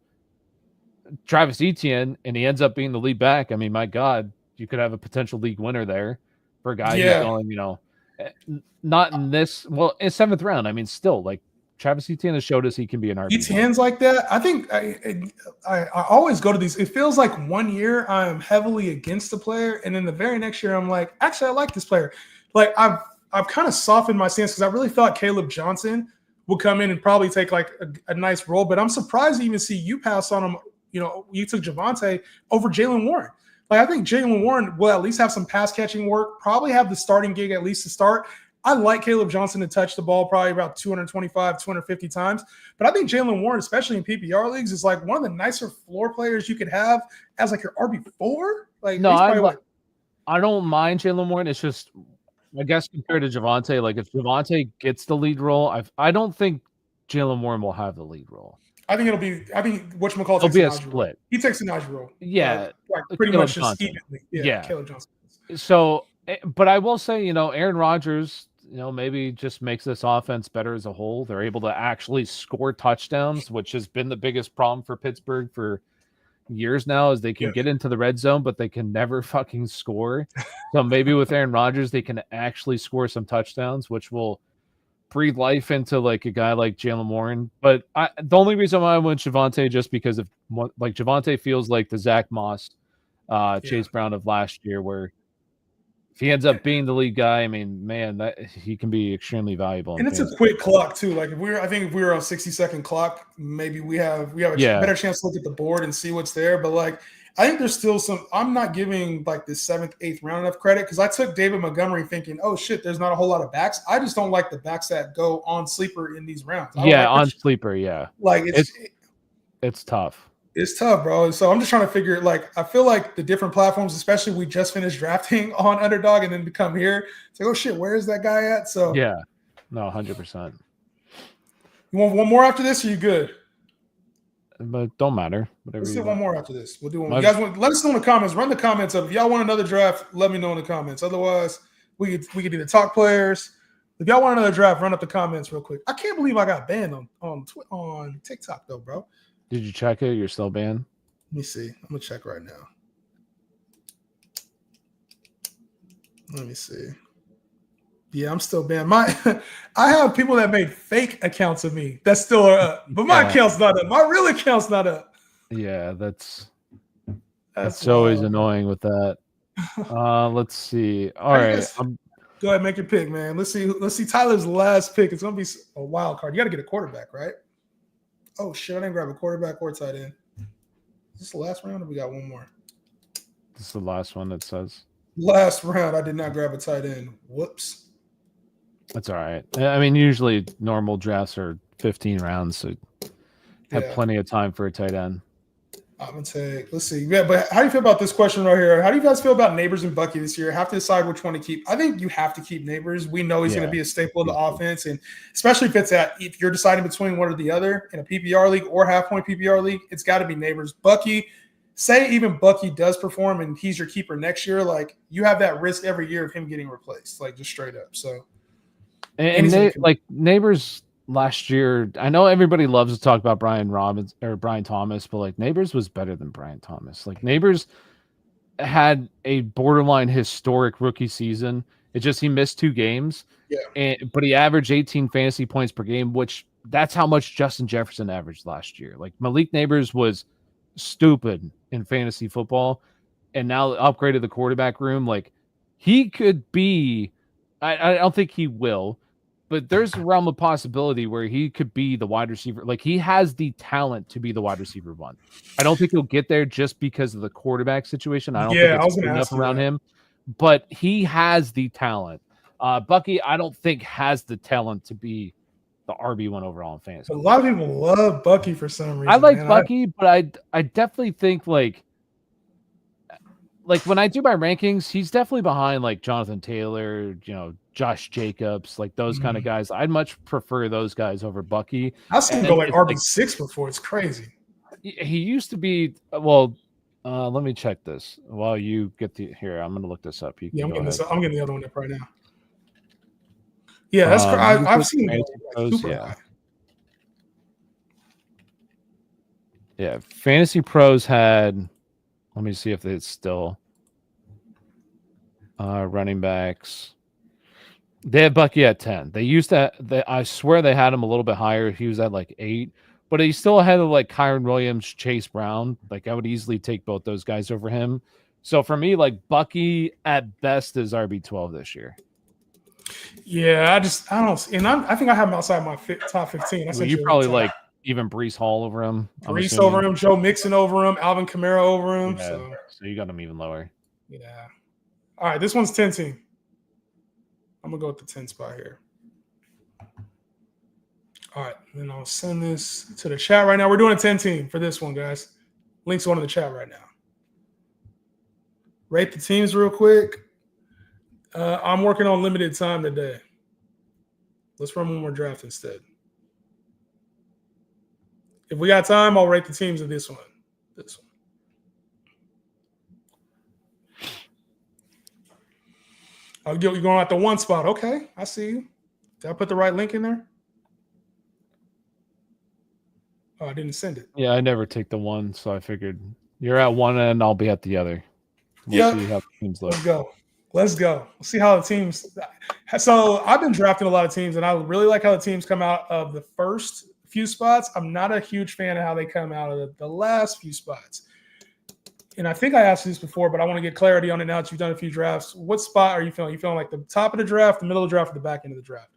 Travis Etienne and he ends up being the lead back, I mean, my God, you could have a potential league winner there for a guy who's going, not in this, in 7th round. I mean, still like Travis Etienne has showed us he can be an RB. Etienne's like that. I think I always go to these. It feels like one year I'm heavily against the player, and then the very next year I'm like, actually, I like this player. Like I've kind of softened my stance because I really thought Caleb Johnson would come in and probably take like a nice role, but I'm surprised to even see you pass on him. You took Javonte over Jalen Warren. Like I think Jalen Warren will at least have some pass catching work, probably have the starting gig at least to start. I like Caleb Johnson to touch the ball probably about 225, 250 times. But I think Jalen Warren, especially in PPR leagues, is like one of the nicer floor players you could have as like your RB4. Like no, I don't mind Jalen Warren. It's just, I guess compared to Javonte, like if Javonte gets the lead role, I don't think Jalen Warren will have the lead role. I think whatchamacallit it'll be a split. Role. He takes the Najee role. Yeah. Like pretty Caleb much just Johnson. evenly. Yeah, Caleb Johnson. So, but I will say, Aaron Rodgers, maybe just makes this offense better as a whole. They're able to actually score touchdowns, which has been the biggest problem for Pittsburgh for years now, is they can get into the red zone, but they can never fucking score. So maybe with Aaron Rodgers, they can actually score some touchdowns, which will breathe life into like a guy like Jalen Warren. But the only reason why I went Javonte just because of like Javonte feels like the Zach Moss, Chase Brown of last year, where if he ends up being the lead guy, I mean, man, that he can be extremely valuable. And it's a quick clock too. Like if we were on a 60-second clock, maybe we have a better chance to look at the board and see what's there. But like, I think there's still I'm not giving like the 7th, 8th round enough credit because I took David Montgomery thinking, oh shit, there's not a whole lot of backs. I just don't like the backs that go on sleeper in these rounds. On sleeper, yeah. Like it's tough. It's tough, bro. So I'm just trying to figure, like, I feel like the different platforms, especially we just finished drafting on Underdog and then to come here, it's like, oh shit, where is that guy at? So yeah, no, 100%. You want one more after this? Or you good? But don't matter. Let's do one more after this. We'll do one. You guys let us know in the comments. Run the comments up. If y'all want another draft, let me know in the comments. Otherwise, we could either talk players. If y'all want another draft, run up the comments real quick. I can't believe I got banned on TikTok though, bro. Did you check it? You're still banned? Let me see. I'm gonna check right now. Let me see. Yeah, I'm still banned. I have people that made fake accounts of me that still are up, but my account's not up. My real account's not up. Yeah, that's That's always wild. annoying with that. Let's see. All right. Go ahead, make your pick, man. Let's see Tyler's last pick. It's gonna be a wild card. You got to get a quarterback, right? Oh shit! I didn't grab a quarterback or tight end. Is this the last round, or we got one more? This is the last one that says. Last round, I did not grab a tight end. Whoops. That's all right. I mean, usually normal drafts are 15 rounds, so have plenty of time for a tight end. I'm gonna take. Let's see. Yeah, but how do you feel about this question right here? How do you guys feel about Neighbors and Bucky this year? Have to decide which one to keep. I think you have to keep Neighbors. We know he's going to be a staple of the offense, and especially if you're deciding between one or the other in a PPR league or half-point PPR league, it's got to be Neighbors. Bucky. Say even Bucky does perform and he's your keeper next year, like you have that risk every year of him getting replaced, like just straight up. So, and Neighbors last year, I know everybody loves to talk about Brian Thomas, but like Neighbors was better than Brian Thomas. Like Neighbors had a borderline historic rookie season. It's just he missed 2 games, but he averaged 18 fantasy points per game, which that's how much Justin Jefferson averaged last year. Like Malik Neighbors was stupid in fantasy football, and now upgraded the quarterback room. Like he could be, I don't think he will, but there's a realm of possibility where he could be the wide receiver. Like he has the talent to be the wide receiver 1. I don't think he'll get there just because of the quarterback situation. I don't think it's good enough around him, but he has the talent. Bucky, I don't think has the talent to be the RB1 overall in fantasy. A lot of people love Bucky for some reason. I like Bucky, but I definitely think like when I do my rankings, he's definitely behind like Jonathan Taylor, Josh Jacobs, like those kind of guys. I'd much prefer those guys over Bucky. I've seen him go like RB6 before. It's crazy. He used to be let me check this while you get here. I'm gonna look this up. I'm getting this up. I'm getting the other one up right now. Yeah, that's I've seen him go super high. Yeah, Fantasy Pros had. Let me see if it's still running backs. They had Bucky at 10. They used to. I swear they had him a little bit higher. He was at like 8, but he still had like Kyron Williams, Chase Brown. Like I would easily take both those guys over him. So for me, like Bucky at best is RB12 this year. Yeah, I don't, and I think I have him outside my top 15. You probably like even Breece Hall over him. Breece over him, Joe Mixon over him, Alvin Kamara over him. Yeah, so you got him even lower. Yeah. All right, this one's 10 team. I'm gonna go with the 10 spot here. All right, then I'll send this to the chat right now. We're doing a 10 team for this one, guys. Links going in the chat right now. Rate the teams real quick. I'm working on limited time today. Let's run one more draft instead. If we got time, I'll rate the teams of this one. Oh, you're going at the 1 spot. Okay, I see you. Did I put the right link in there? Oh, I didn't send it. Yeah, I never take the 1, so I figured you're at one end, I'll be at the other. We'll see how the teams look. Let's go. We'll see how the teams. So I've been drafting a lot of teams, and I really like how the teams come out of the first few spots. I'm not a huge fan of how they come out of the last few spots. And I think I asked you this before, but I want to get clarity on it now that you've done a few drafts. What spot are you feeling? You feeling like the top of the draft, the middle of the draft, or the back end of the draft?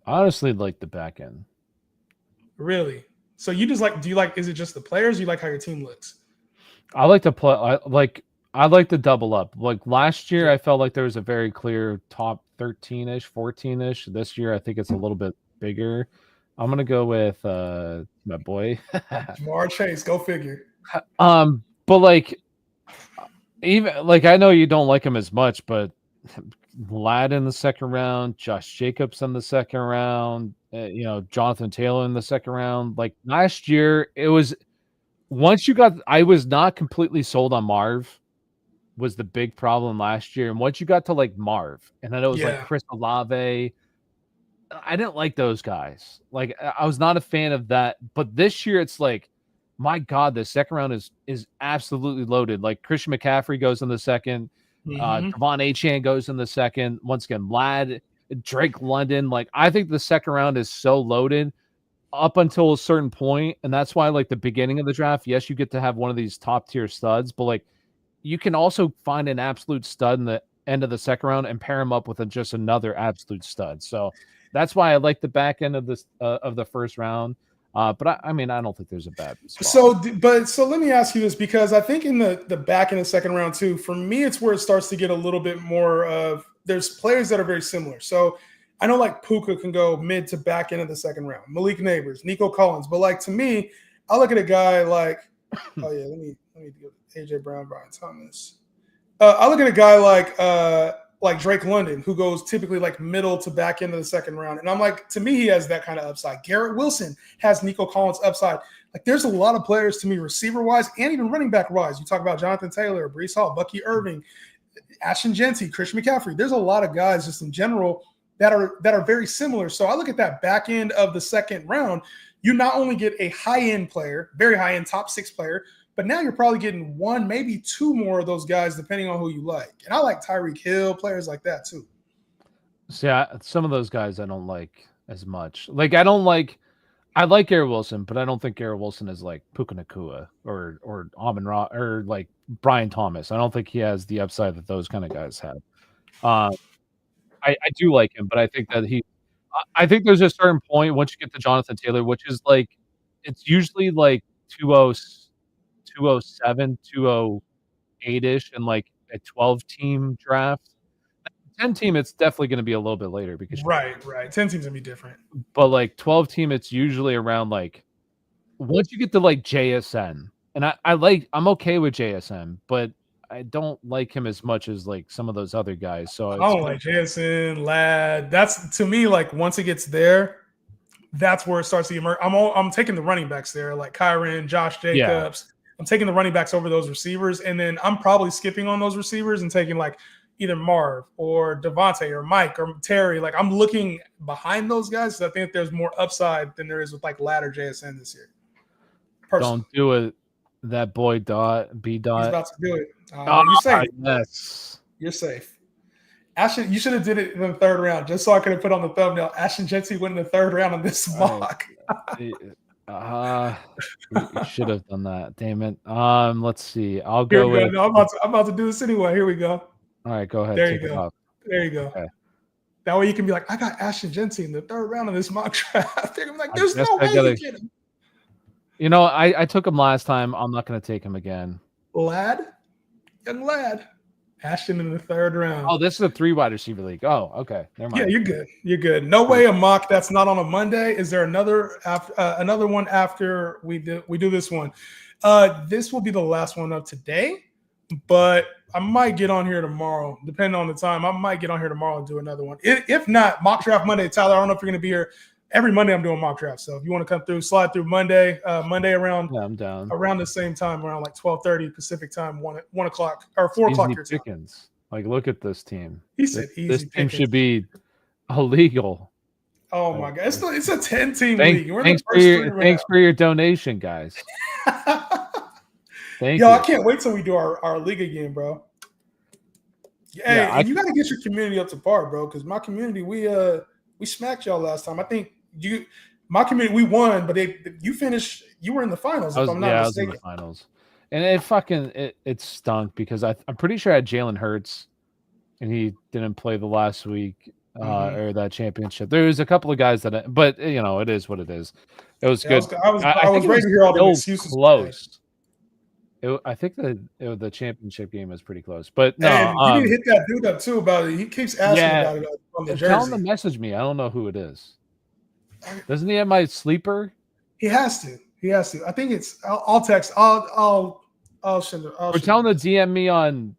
Honestly, like the back end. Really? So you just like? Do you like? Is it just the players? Or you like how your team looks? I like to play. I like to double up. Like last year, I felt like there was a very clear top 13-ish, 14-ish. This year, I think it's a little bit bigger. I'm gonna go with my boy Jamar Chase. Go figure. But like, even like I know you don't like him as much, but Ladd in the second round, Josh Jacobs in the second round, Jonathan Taylor in the second round. Like last year, it was I was not completely sold on Marv. Was the big problem last year, and once you got to like Marv, and then it was like Chris Olave. I didn't like those guys. Like I was not a fan of that. But this year, it's like my God, the second round is absolutely loaded. Like Christian McCaffrey goes in the second, Devon Achane goes in the second. Once again, Lad, Drake London. Like I think the second round is so loaded up until a certain point, and that's why like the beginning of the draft, yes, you get to have one of these top tier studs, but like you can also find an absolute stud in the end of the second round and pair him up with just another absolute stud. So that's why I like the back end of this of the first round. But I mean, I don't think there's a bad spot. So let me ask you this, because I think in the back in the second round too, for me, it's where it starts to get a little bit more of, there's players that are very similar. So I know like Puka can go mid to back end of the second round, Malik Neighbors, Nico Collins, but like to me, I look at a guy like, oh yeah, let me do AJ Brown, Brian Thomas. I look at a guy like Drake London, who goes typically like middle to back end of the second round. And I'm like, to me, he has that kind of upside. Garrett Wilson has Nico Collins upside. Like there's a lot of players to me, receiver-wise and even running back-wise. You talk about Jonathan Taylor, Breece Hall, Bucky Irving, Ashton Jeanty, Christian McCaffrey. There's a lot of guys just in general that are very similar. So I look at that back end of the second round. You not only get a high-end player, very high-end top 6 player, but now you're probably getting one, maybe two more of those guys, depending on who you like. And I like Tyreek Hill, players like that too. So yeah, some of those guys I don't like as much. Like I like Garrett Wilson, but I don't think Garrett Wilson is like Puka Nacua or Amon-Ra or like Brian Thomas. I don't think he has the upside that those kind of guys have. I do like him, but I think that I think there's a certain point once you get to Jonathan Taylor, which is like it's usually like 207, 208-ish in like a 12-team draft. 10-team, it's definitely going to be a little bit later because right. 10 teams gonna be different. But like 12-team, it's usually around like once you get to like JSN, and I'm okay with JSN, but I don't like him as much as like some of those other guys. So I don't like JSN, Lad. That's to me like once it gets there, that's where it starts to emerge. I'm taking the running backs there, like Kyron, Josh Jacobs. Yeah. I'm taking the running backs over those receivers, and then I'm probably skipping on those receivers and taking like either Marv or Devontae or Mike or Terry. Like I'm looking behind those guys because I think there's more upside than there is with like Lad or JSN this year. Personally. Don't do it. That boy B. He's about to do it. You're safe. Yes. You're safe. Ashton, you should have did it in the third round just so I could have put on the thumbnail. Ashton Jeanty went in the third round on this mock. You should have done that. Damn it. Let's see. I'll go with. No, I'm about to do this anyway. Here we go. All right, go ahead. There you go. There you go. Okay. That way you can be like, I got Ashton Jeanty in the third round of this mock draft. They're like, there's no way you get him. You know, I took him last time. I'm not going to take him again. Lad? Young Lad. Ashton in the third round. Oh, this is a 3 wide receiver league. Oh, okay. Never mind. Yeah, you're good. You're good. No way a mock that's not on a Monday. Is there another one after we do this one? This will be the last one of today, but I might get on here tomorrow, depending on the time. I might get on here tomorrow and do another one. If not, Mock Draft Monday. Tyler, I don't know if you're going to be here. Every Monday I'm doing mock draft. So if you want to come through, slide through Monday around. Yeah, I'm down. Around the same time, around like 12:30 Pacific time, 1 o'clock or 4 o'clock your time. Pickens. Like, look at this team. He said easy. This team should be illegal. Oh my God, it's a 10-team league. Thanks for your donation, guys. Thank you. I can't wait till we do our league again, bro. Hey, and you got to get your community up to par, bro. Because my community, we smacked y'all last time. I think my community, we won, but you finished. You were in the finals. If I'm not mistaken. I was in the finals, and it stunk because I'm pretty sure I had Jalen Hurts, and he didn't play the last week or that championship. There was a couple of guys but you know, it is what it is. It was good. I was ready to hear all the excuses. Close. I think the championship game was pretty close, but no. And you need to hit that dude up too about it. He keeps asking about it on the jersey. Tell him to message me. I don't know who it is. Doesn't he have my sleeper? He has to. I think it's. I'll text. I'll send it. Or tell him to DM me on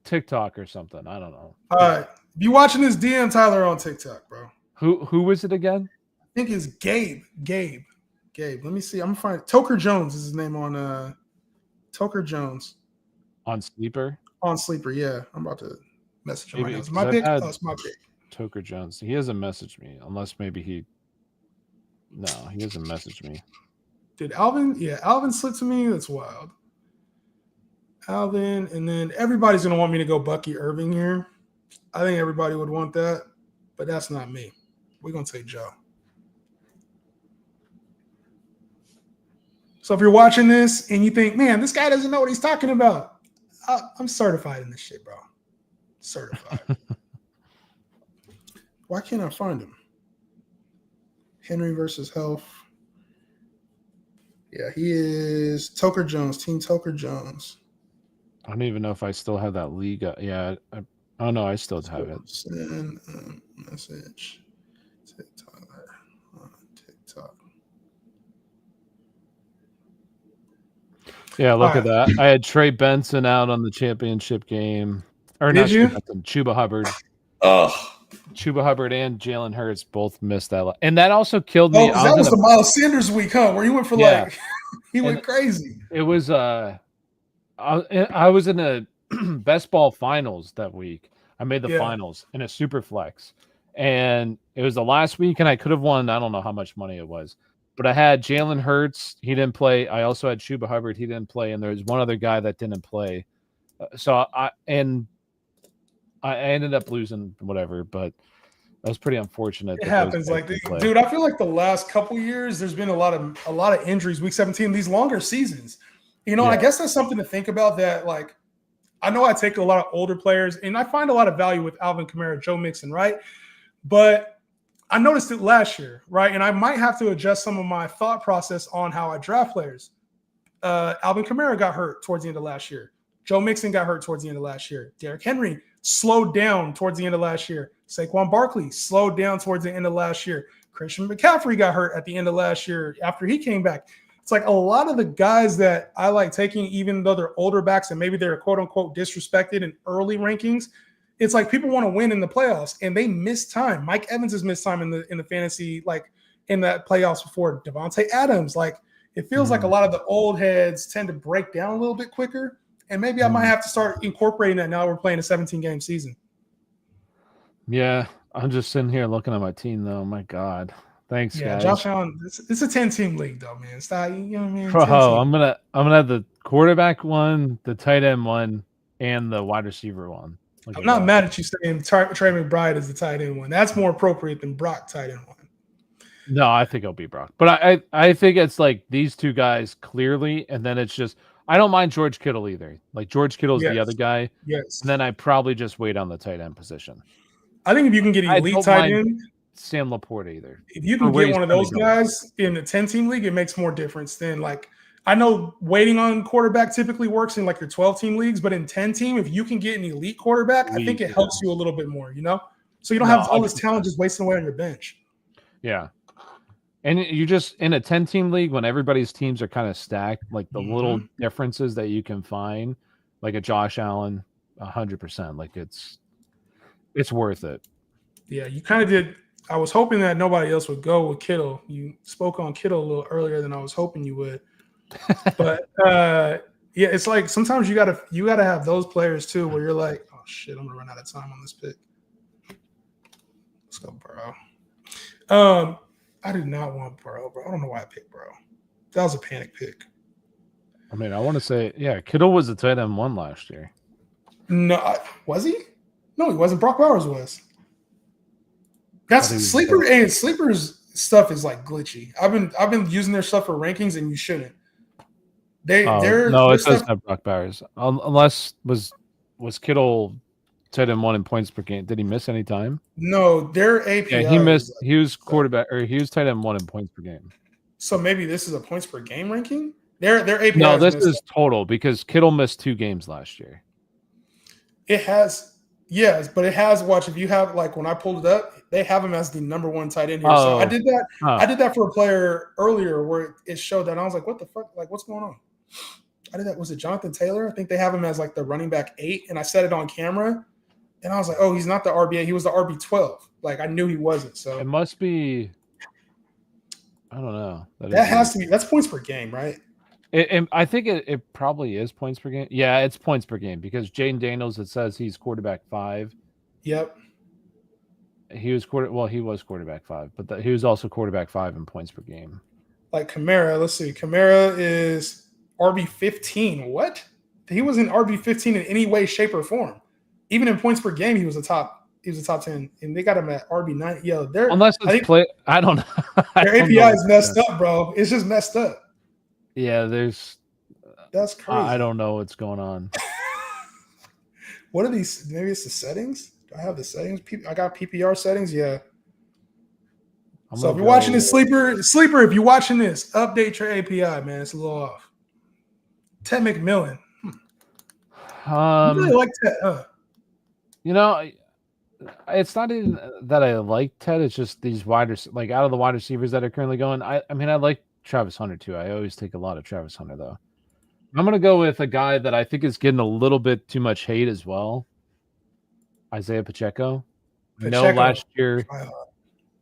TikTok or something. I don't know. All right. Be watching this DM Tyler on TikTok, bro. Who was it again? I think it's Gabe. Let me see. I'm gonna find Toker Jones is his name on Toker Jones. On Sleeper? On Sleeper, yeah. I'm about to message him right now. It's my pick. It's my pick. Toker Jones. He hasn't messaged me unless maybe he. No, he hasn't messaged me. Did Alvin? Yeah, Alvin slid to me. That's wild. Alvin, and then everybody's gonna want me to go Bucky Irving here. I think everybody would want that, but that's not me. We're gonna take Joe. So if you're watching this and you think, man, this guy doesn't know what he's talking about, I'm certified in this shit, bro. Certified. Why can't I find him? Henry versus Health. Yeah, he is Toker Jones, Team Toker Jones. I don't even know if I still have that league. Yeah, oh no, I still have it. Send message to Tyler on TikTok. Yeah, look at that. I had Trey Benson out on the championship game. Or Did not you? Benson, Chuba Hubbard. Oh, Chuba Hubbard and Jalen Hurts both missed that. And that also killed me. Oh, that was the Miles Sanders week, huh? Where he went for like he went crazy. It was I was in a best ball finals that week. I made the finals in a super flex. And it was the last week, and I could have won. I don't know how much money it was. But I had Jalen Hurts. He didn't play. I also had Chuba Hubbard. He didn't play. And there was one other guy that didn't play. So I ended up losing whatever, but that was pretty unfortunate. It happens, like, dude. I feel like the last couple years, there's been a lot of injuries. Week 17, these longer seasons. You know, I guess that's something to think about. That, like, I know I take a lot of older players, and I find a lot of value with Alvin Kamara, Joe Mixon, right? But I noticed it last year, right? And I might have to adjust some of my thought process on how I draft players. Alvin Kamara got hurt towards the end of last year. Joe Mixon got hurt towards the end of last year. Derrick Henry slowed down towards the end of last year. Saquon Barkley slowed down towards the end of last year. Christian McCaffrey got hurt at the end of last year after he came back. It's like a lot of the guys that I like taking, even though they're older backs and maybe they're quote unquote disrespected in early rankings, it's like people want to win in the playoffs and they miss time. Mike Evans has missed time in the fantasy, like in that playoffs before. Devontae Adams, like it feels like a lot of the old heads tend to break down a little bit quicker. And maybe I might have to start incorporating that now we're playing a 17-game season. Yeah, I'm just sitting here looking at my team, though. My God. Thanks, guys. Josh Allen, it's a 10-team league, though, man. Stop, you know what I mean? Bro, I'm gonna have the quarterback one, the tight end one, and the wide receiver one. I'm not mad at you saying Trey McBride is the tight end one. That's more appropriate than Brock tight end one. No, I think it'll be Brock. But I think it's like these two guys clearly, and then it's just I don't mind George Kittle either. Like George Kittle's the other guy. Yes. And then I probably just wait on the tight end position. I think if you can get elite tight end, Sam Laporte either. If you can get one of those guys in the 10-team league, it makes more difference than like I know waiting on quarterback typically works in like your 12-team leagues, but in 10-team, if you can get an elite quarterback, I think it helps you a little bit more, you know? So you don't have all this talent just wasting away on your bench. Yeah. And you just in a 10-team league when everybody's teams are kind of stacked, like the little differences that you can find, like a Josh Allen, 100%. Like it's worth it. Yeah, you kind of did. I was hoping that nobody else would go with Kittle. You spoke on Kittle a little earlier than I was hoping you would. But yeah, it's like sometimes you gotta have those players too, where you're like, oh shit, I'm gonna run out of time on this pick. Let's go, bro. I did not want bro. I don't know why I picked bro. That was a panic pick. I mean, I want to say, yeah, Kittle was the tight end one last year. No, was he? No, he wasn't. Brock Bowers was. That's sleeper and sleepers stuff is like glitchy. I've been using their stuff for rankings, and you shouldn't. It doesn't have Brock Bowers. Unless was Kittle tight end one in points per game? Did he miss any time? No, their API. Yeah, he missed. He was quarterback, or he was tight end one in points per game. So maybe this is a points per game ranking. Their API. No, this is total because Kittle missed 2 games last year. It has, yes, but it has. Watch, if you have like when I pulled it up, they have him as the number 1 tight end here. So I did that. I did that for a player earlier where it showed that. And I was like, what the fuck? Like, what's going on? I did that. Was it Jonathan Taylor? I think they have him as like the running back 8, and I set it on camera, and I was like, oh, he's not the RB8. He was the RB12. Like I knew he wasn't. So it must be. I don't know. That has to be. That's points per game, right? I think it probably is points per game. Yeah, it's points per game because Jaden Daniels, it says he's quarterback 5. Yep. He was quarterback 5, but he was also quarterback 5 in points per game. like Kamara. Let's see. Kamara is RB15. What? He was in RB15 in any way, shape, or form. Even in points per game, he was a top 10, and they got him at RB9. Yo, Unless it's I don't know. Their API is messed up, bro. It's just messed up. Yeah, that's crazy. I don't know what's going on. What are these? Maybe it's the settings. Do I have the settings? I got PPR settings. Yeah. So if you're watching this, sleeper, if you're watching this, update your API, man. It's a little off. Ted McMillan. You really like Ted, huh? You know, it's not even that I like Ted. It's just these out of the wide receivers that are currently going. I mean, I like Travis Hunter too. I always take a lot of Travis Hunter though. I'm gonna go with a guy that I think is getting a little bit too much hate as well. Isaiah Pacheco. I know last year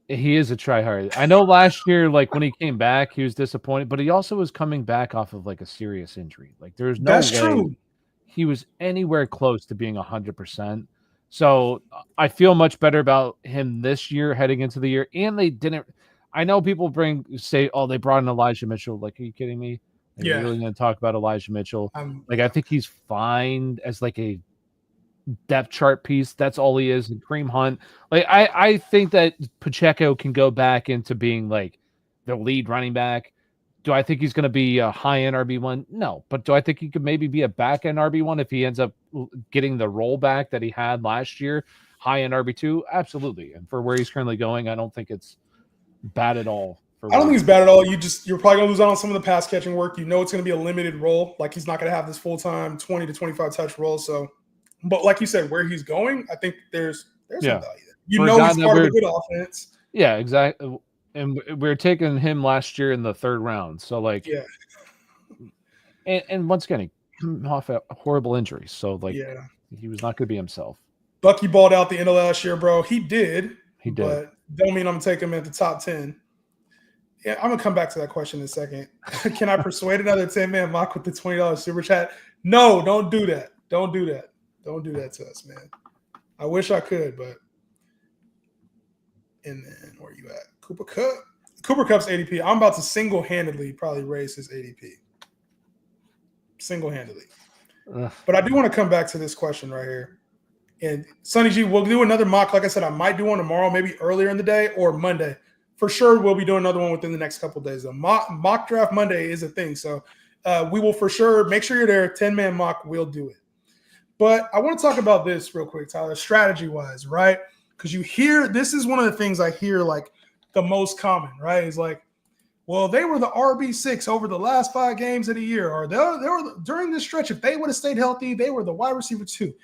he is a tryhard. I know last year, like when he came back, he was disappointed, but he also was coming back off of like a serious injury. Like there's no way true. He was anywhere close to being 100%. So I feel much better about him this year heading into the year. And they didn't. I know people say, oh, they brought in Elijah Mitchell. Like, are you kidding me? Like, yeah. We're really going to talk about Elijah Mitchell. I think he's fine as like a depth chart piece. That's all he is. And Kareem Hunt. Like, I think that Pacheco can go back into being like the lead running back. Do I think he's going to be a high-end RB1? No. But do I think he could maybe be a back-end RB1 if he ends up getting the rollback that he had last year? High-end RB2? Absolutely. And for where he's currently going, I don't think it's bad at all. I don't think it's bad at all. You're probably going to lose out on some of the pass-catching work. You know it's going to be a limited role. Like, he's not going to have this full-time 20 to 25 touch role. So, but like you said, where he's going, I think there's some value there. You know he's part of a good offense. Yeah, exactly. And we were taking him last year in the 3rd round. So, like, yeah. And once again, he came off a horrible injury. So, like, he was not going to be himself. Bucky balled out the end of last year, bro. He did. He did. But don't mean I'm going to take him at the top 10. Yeah, I'm going to come back to that question in a second. Can I persuade another 10-man mock with the $20 super chat? No, don't do that. Don't do that. Don't do that to us, man. I wish I could, but. And then where you at? Cooper Kupp. Cooper Kupp's ADP. I'm about to single-handedly probably raise his ADP. Single-handedly. But I do want to come back to this question right here. And Sonny G, we'll do another mock. Like I said, I might do one tomorrow, maybe earlier in the day or Monday. For sure, we'll be doing another one within the next couple of days. Though. Mock Draft Monday is a thing. So we will for sure make sure you're there. 10-man mock, we'll do it. But I want to talk about this real quick, Tyler, strategy-wise, right? Because you hear, this is one of the things I hear like the most common, right? Is like, well, they were the RB6 over the last 5 games of the year, or they were during this stretch. If they would have stayed healthy, they were the wide receiver 2.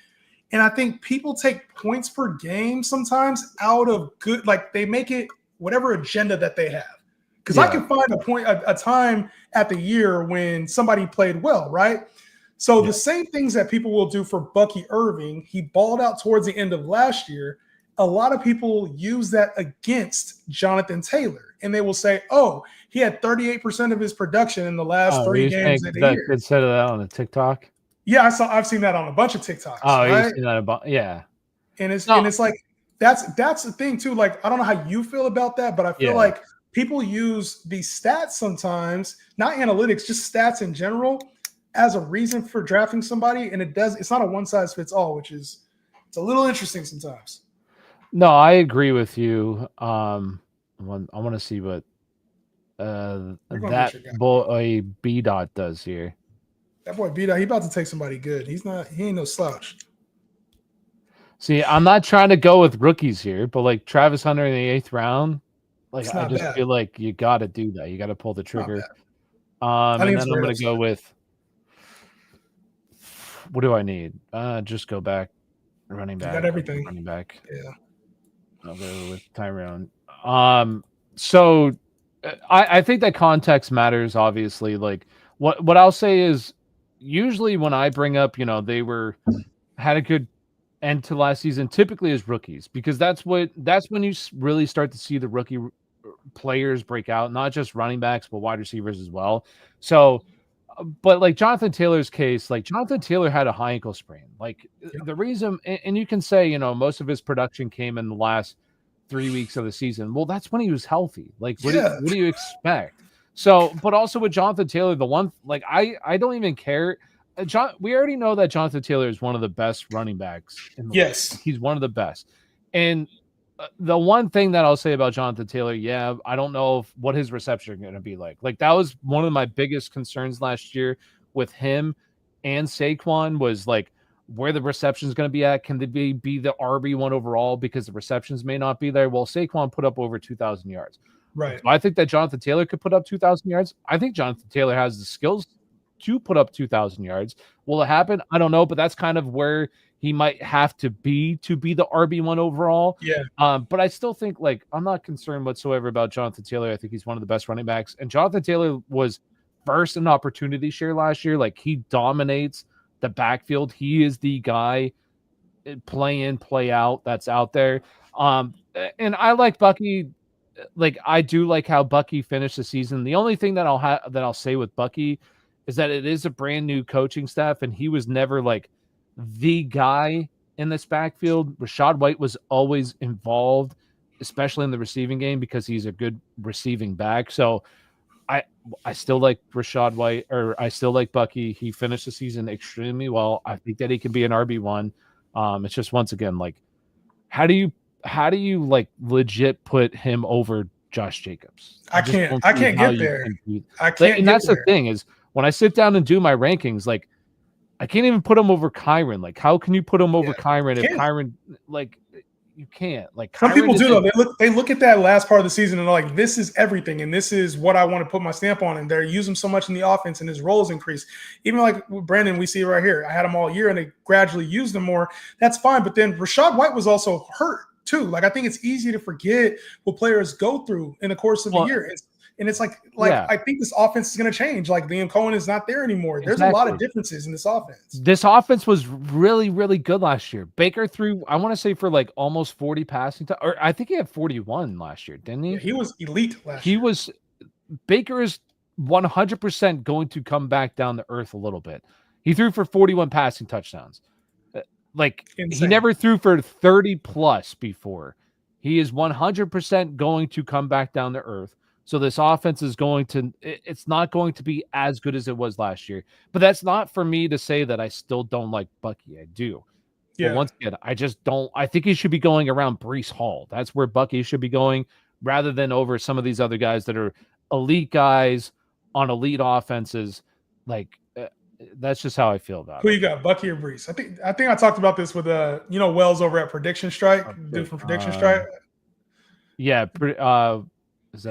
And I think people take points per game sometimes out of good, like they make it whatever agenda that they have. Because I can find a time at the year when somebody played well, right? So the same things that people will do for Bucky Irving, he balled out towards the end of last year. A lot of people use that against Jonathan Taylor, and they will say, "Oh, he had 38% of his production in the last 3 games of the year." Kid said that on a TikTok. Yeah, I've seen that on a bunch of TikToks. Oh, right? You've seen that yeah. And it's like that's the thing too. Like I don't know how you feel about that, but I feel like people use these stats sometimes, not analytics, just stats in general, as a reason for drafting somebody, and it's not a one size fits all, which is it's a little interesting sometimes. No, I agree with you. I want to see what that boy B Dot does here. That boy B Dot, he about to take somebody good. He ain't no slouch. See, I'm not trying to go with rookies here, but like Travis Hunter in the 8th round, like I just feel like you got to do that. You got to pull the trigger. And then I'm going to go with, what do I need? Just go back, running back. You got everything. Running back. Yeah. I'll go with Tyrone. So I think that context matters, obviously. Like what I'll say is usually when I bring up, they had a good end to last season, typically as rookies, because that's when you really start to see the rookie players break out, not just running backs, but wide receivers as well. So, but like Jonathan Taylor's case, like Jonathan Taylor had a high ankle sprain. Like the reason, and you can say, most of his production came in the last 3 weeks of the season. Well, that's when he was healthy. Like, what do you expect? So, but also with Jonathan Taylor, the one like I don't even care. We already know that Jonathan Taylor is one of the best running backs in the league. Yes. He's one of the best. And the one thing that I'll say about Jonathan Taylor, yeah, I don't know what his reception are going to be like. Like that was one of my biggest concerns last year with him and Saquon was like where the reception is going to be at. Can they be the RB1 overall because the receptions may not be there? Well, Saquon put up over 2,000 yards. Right. So I think that Jonathan Taylor could put up 2,000 yards. I think Jonathan Taylor has the skills to put up 2,000 yards. Will it happen? I don't know, but that's kind of where he might have to be the RB1 overall. Yeah. But I still think like I'm not concerned whatsoever about Jonathan Taylor. I think he's one of the best running backs. And Jonathan Taylor was first in opportunity share last year. Like he dominates the backfield. He is the guy play in, play out that's out there. And I like Bucky. Like I do like how Bucky finished the season. The only thing that I'll say with Bucky is that it is a brand new coaching staff, and he was never like the guy in this backfield. Rachaad White was always involved, especially in the receiving game because he's a good receiving back. So I still like Rachaad White, or I still like Bucky. He finished the season extremely well. I think that he can be an RB1. It's just once again like how do you like legit put him over Josh Jacobs? I can't get there. And that's the thing is when I sit down and do my rankings, like I can't even put him over Kyron. Like how can you put him over Kyron if Kyron like you can't? Like some people do though. They look at that last part of the season and they're like, this is everything, and this is what I want to put my stamp on. And they're using so much in the offense, and his roles increase. Even like with Brandon, we see right here. I had him all year, and they gradually used him more. That's fine. But then Rachaad White was also hurt too. Like I think it's easy to forget what players go through in the course of the year. It's like I think this offense is going to change. Like Liam Cohen is not there anymore. There's a lot of differences in this offense. This offense was really, really good last year. Baker threw, I want to say for like almost 40 passing time, or I think he had 41 last year, didn't he? Yeah, he was elite last year. Baker is 100% going to come back down to earth a little bit. He threw for 41 passing touchdowns. Like insane. He never threw for 30 plus before. He is 100% going to come back down to earth. So this offense is it's not going to be as good as it was last year. But that's not for me to say that I still don't like Bucky. I do. Yeah. But once again, I just don't. I think he should be going around Breece Hall. That's where Bucky should be going rather than over some of these other guys that are elite guys on elite offenses. Like, that's just how I feel about it. Who you got, Bucky or Breece? I think I talked about this with Wells over at Prediction Strike, dude from Prediction Strike. Yeah,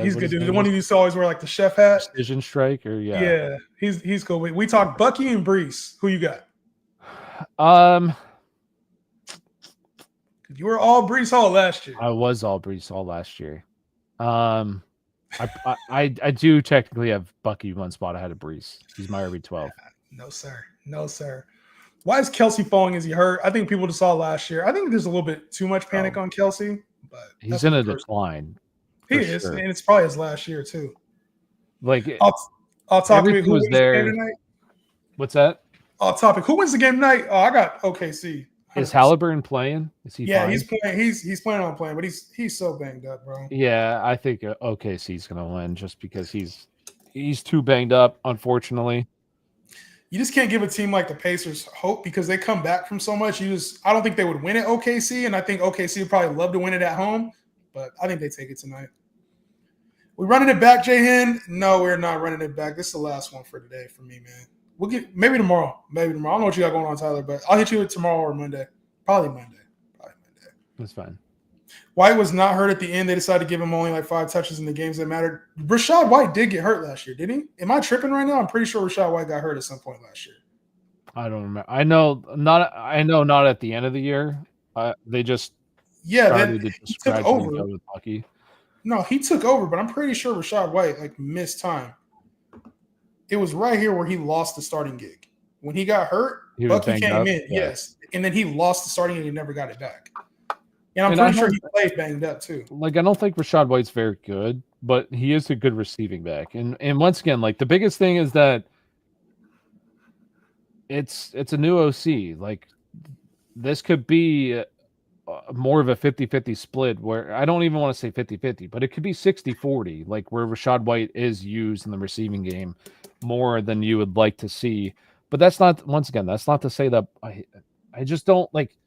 he's good, dude. The one who used to always wear like the chef hat. Precision Strike, or yeah, he's cool. We talked Bucky and Breece. Who you got? You were all Breece Hall last year. I was all Breece Hall last year. I do technically have Bucky one spot ahead of Breece. He's my RB12. No, sir. Why is Kelsey falling? Is he hurt? I think people just saw last year. I think there's a little bit too much panic on Kelsey, but he's in a decline. He is, and it's probably his last year too. Like I'll talk about who was there. What's that? Off topic. Who wins the game tonight? Oh, I got OKC. 100%. Is Halliburton playing? Is he? Yeah, fine? He's playing. He's planning on playing, but he's so banged up, bro. Yeah, I think OKC's gonna win just because he's too banged up, unfortunately. You just can't give a team like the Pacers hope because they come back from so much. I don't think they would win at OKC, and I think OKC would probably love to win it at home, but I think they take it tonight. We running it back, J-Hen? No, we're not running it back. This is the last one for today for me, man. We'll get maybe tomorrow. I don't know what you got going on, Tyler, but I'll hit you with tomorrow or Monday. Probably Monday. That's fine. White was not hurt at the end. They decided to give him only like 5 touches in the games that mattered. Rachaad White did get hurt last year, didn't he? Am I tripping right now? I'm pretty sure Rachaad White got hurt at some point last year. I don't remember. I know not at the end of the year. They just then he took over with Bucky. No, he took over, but I'm pretty sure Rachaad White like missed time. It was right here where he lost the starting gig. When he got hurt, Bucky came in, yes. And then he lost the starting and he never got it back. And I'm pretty sure he played banged up too. Like I don't think Rachaad White's very good, but he is a good receiving back. And once again, like the biggest thing is that it's a new OC. Like this could be more of a 50-50 split where I don't even want to say 50-50, but it could be 60-40, like where Rachaad White is used in the receiving game more than you would like to see. But that's not, once again, that's not to say that I just don't like,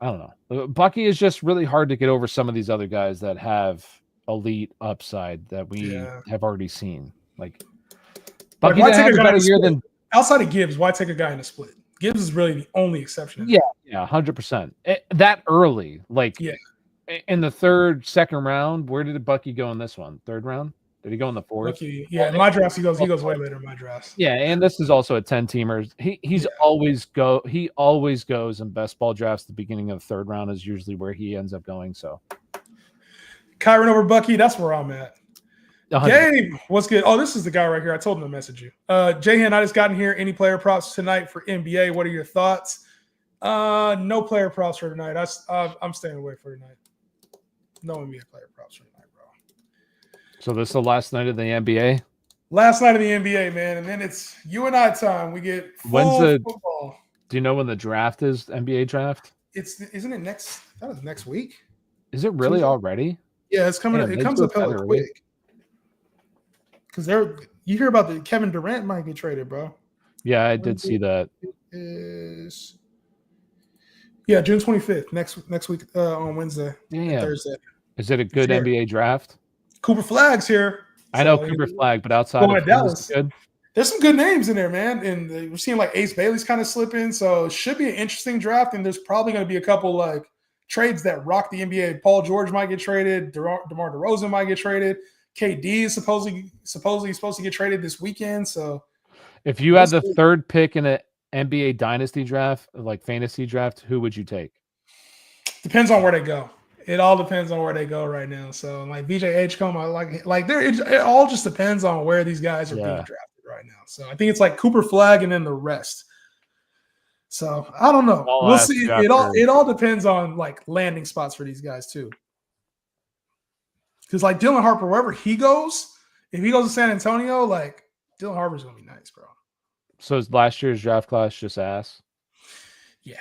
I don't know. Bucky is just really hard to get over some of these other guys that have elite upside that we have already seen. Like Bucky why didn't take have a a guy better in a year split? than Outside of Gibbs, why take a guy in a split? Gibbs is really the only exception. Yeah, 100%. That early, like in the second round. Where did Bucky go in this one? Third round? Did he go in the fourth? Bucky, in my drafts, he goes way later in my drafts. Yeah, and this is also a 10-teamer. He always goes in best ball drafts. The beginning of the third round is usually where he ends up going. So Kyron over Bucky, that's where I'm at. 100%. Gabe, what's good? Oh, this is the guy right here. I told him to message you. Jayhan, I just got in here. Any player props tonight for NBA? What are your thoughts? No player props for tonight. I'm staying away for tonight. No NBA player props for tonight, bro. So this is the last night of the NBA? Last night of the NBA, man. And then it's you and I time. We get full football. Do you know when the draft is, NBA draft? Isn't it next? That was next week. Is it really Tuesday? Already? Yeah, it's coming. It comes up hella quick. Because you hear about the Kevin Durant might get traded, bro. Yeah, I did see that. Is June 25th, next week on Wednesday. Yeah. Thursday. Is it a good NBA draft? Cooper Flagg's here. I know Cooper Flagg, but outside of Dallas, good. There's some good names in there, man. And we're seeing like Ace Bailey's kind of slip in. So it should be an interesting draft. And there's probably going to be a couple like trades that rock the NBA. Paul George might get traded. DeMar DeRozan might get traded. KD is supposedly supposed to get traded this weekend. So if you had the third pick in an NBA dynasty draft, like fantasy draft, who would you take? Depends on where they go. It all depends on where they go right now. So like VJ Come, I like there. It all just depends on where these guys are being drafted right now. So I think it's like Cooper Flagg and then the rest. So I don't know. We'll see. It all depends on like landing spots for these guys too. Because like Dylan Harper, wherever he goes, if he goes to San Antonio, like Dylan Harper's gonna be nice, bro. So is last year's draft class just ass? Yeah.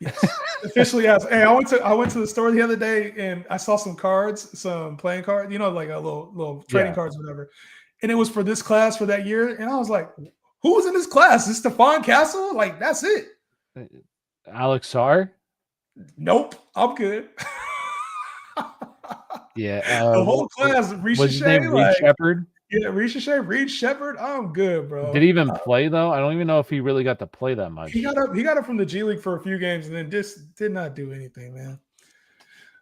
Yes. Officially ass. Hey, I went to the store the other day and I saw some cards, some playing cards, like a little trading cards, whatever. And it was for this class for that year. And I was like, who was in this class? Is Stephon Castle? Like, that's it. Alex Sarr? Nope. I'm good. Yeah. The whole class, Reed Shepard? Yeah, Reed Shepard. I'm good, bro. Did he even play though? I don't even know if he really got to play that much. He got up from the G League for a few games and then just did not do anything, man.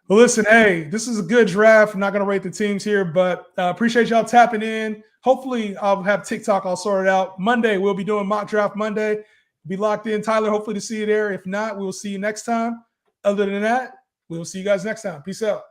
Well, listen, hey, this is a good draft. I'm not going to rate the teams here, but appreciate y'all tapping in. Hopefully, I'll have TikTok all sorted out. Monday, we'll be doing Mock Draft Monday. Be locked in, Tyler. Hopefully to see you there. If not, we'll see you next time. Other than that, we'll see you guys next time. Peace out.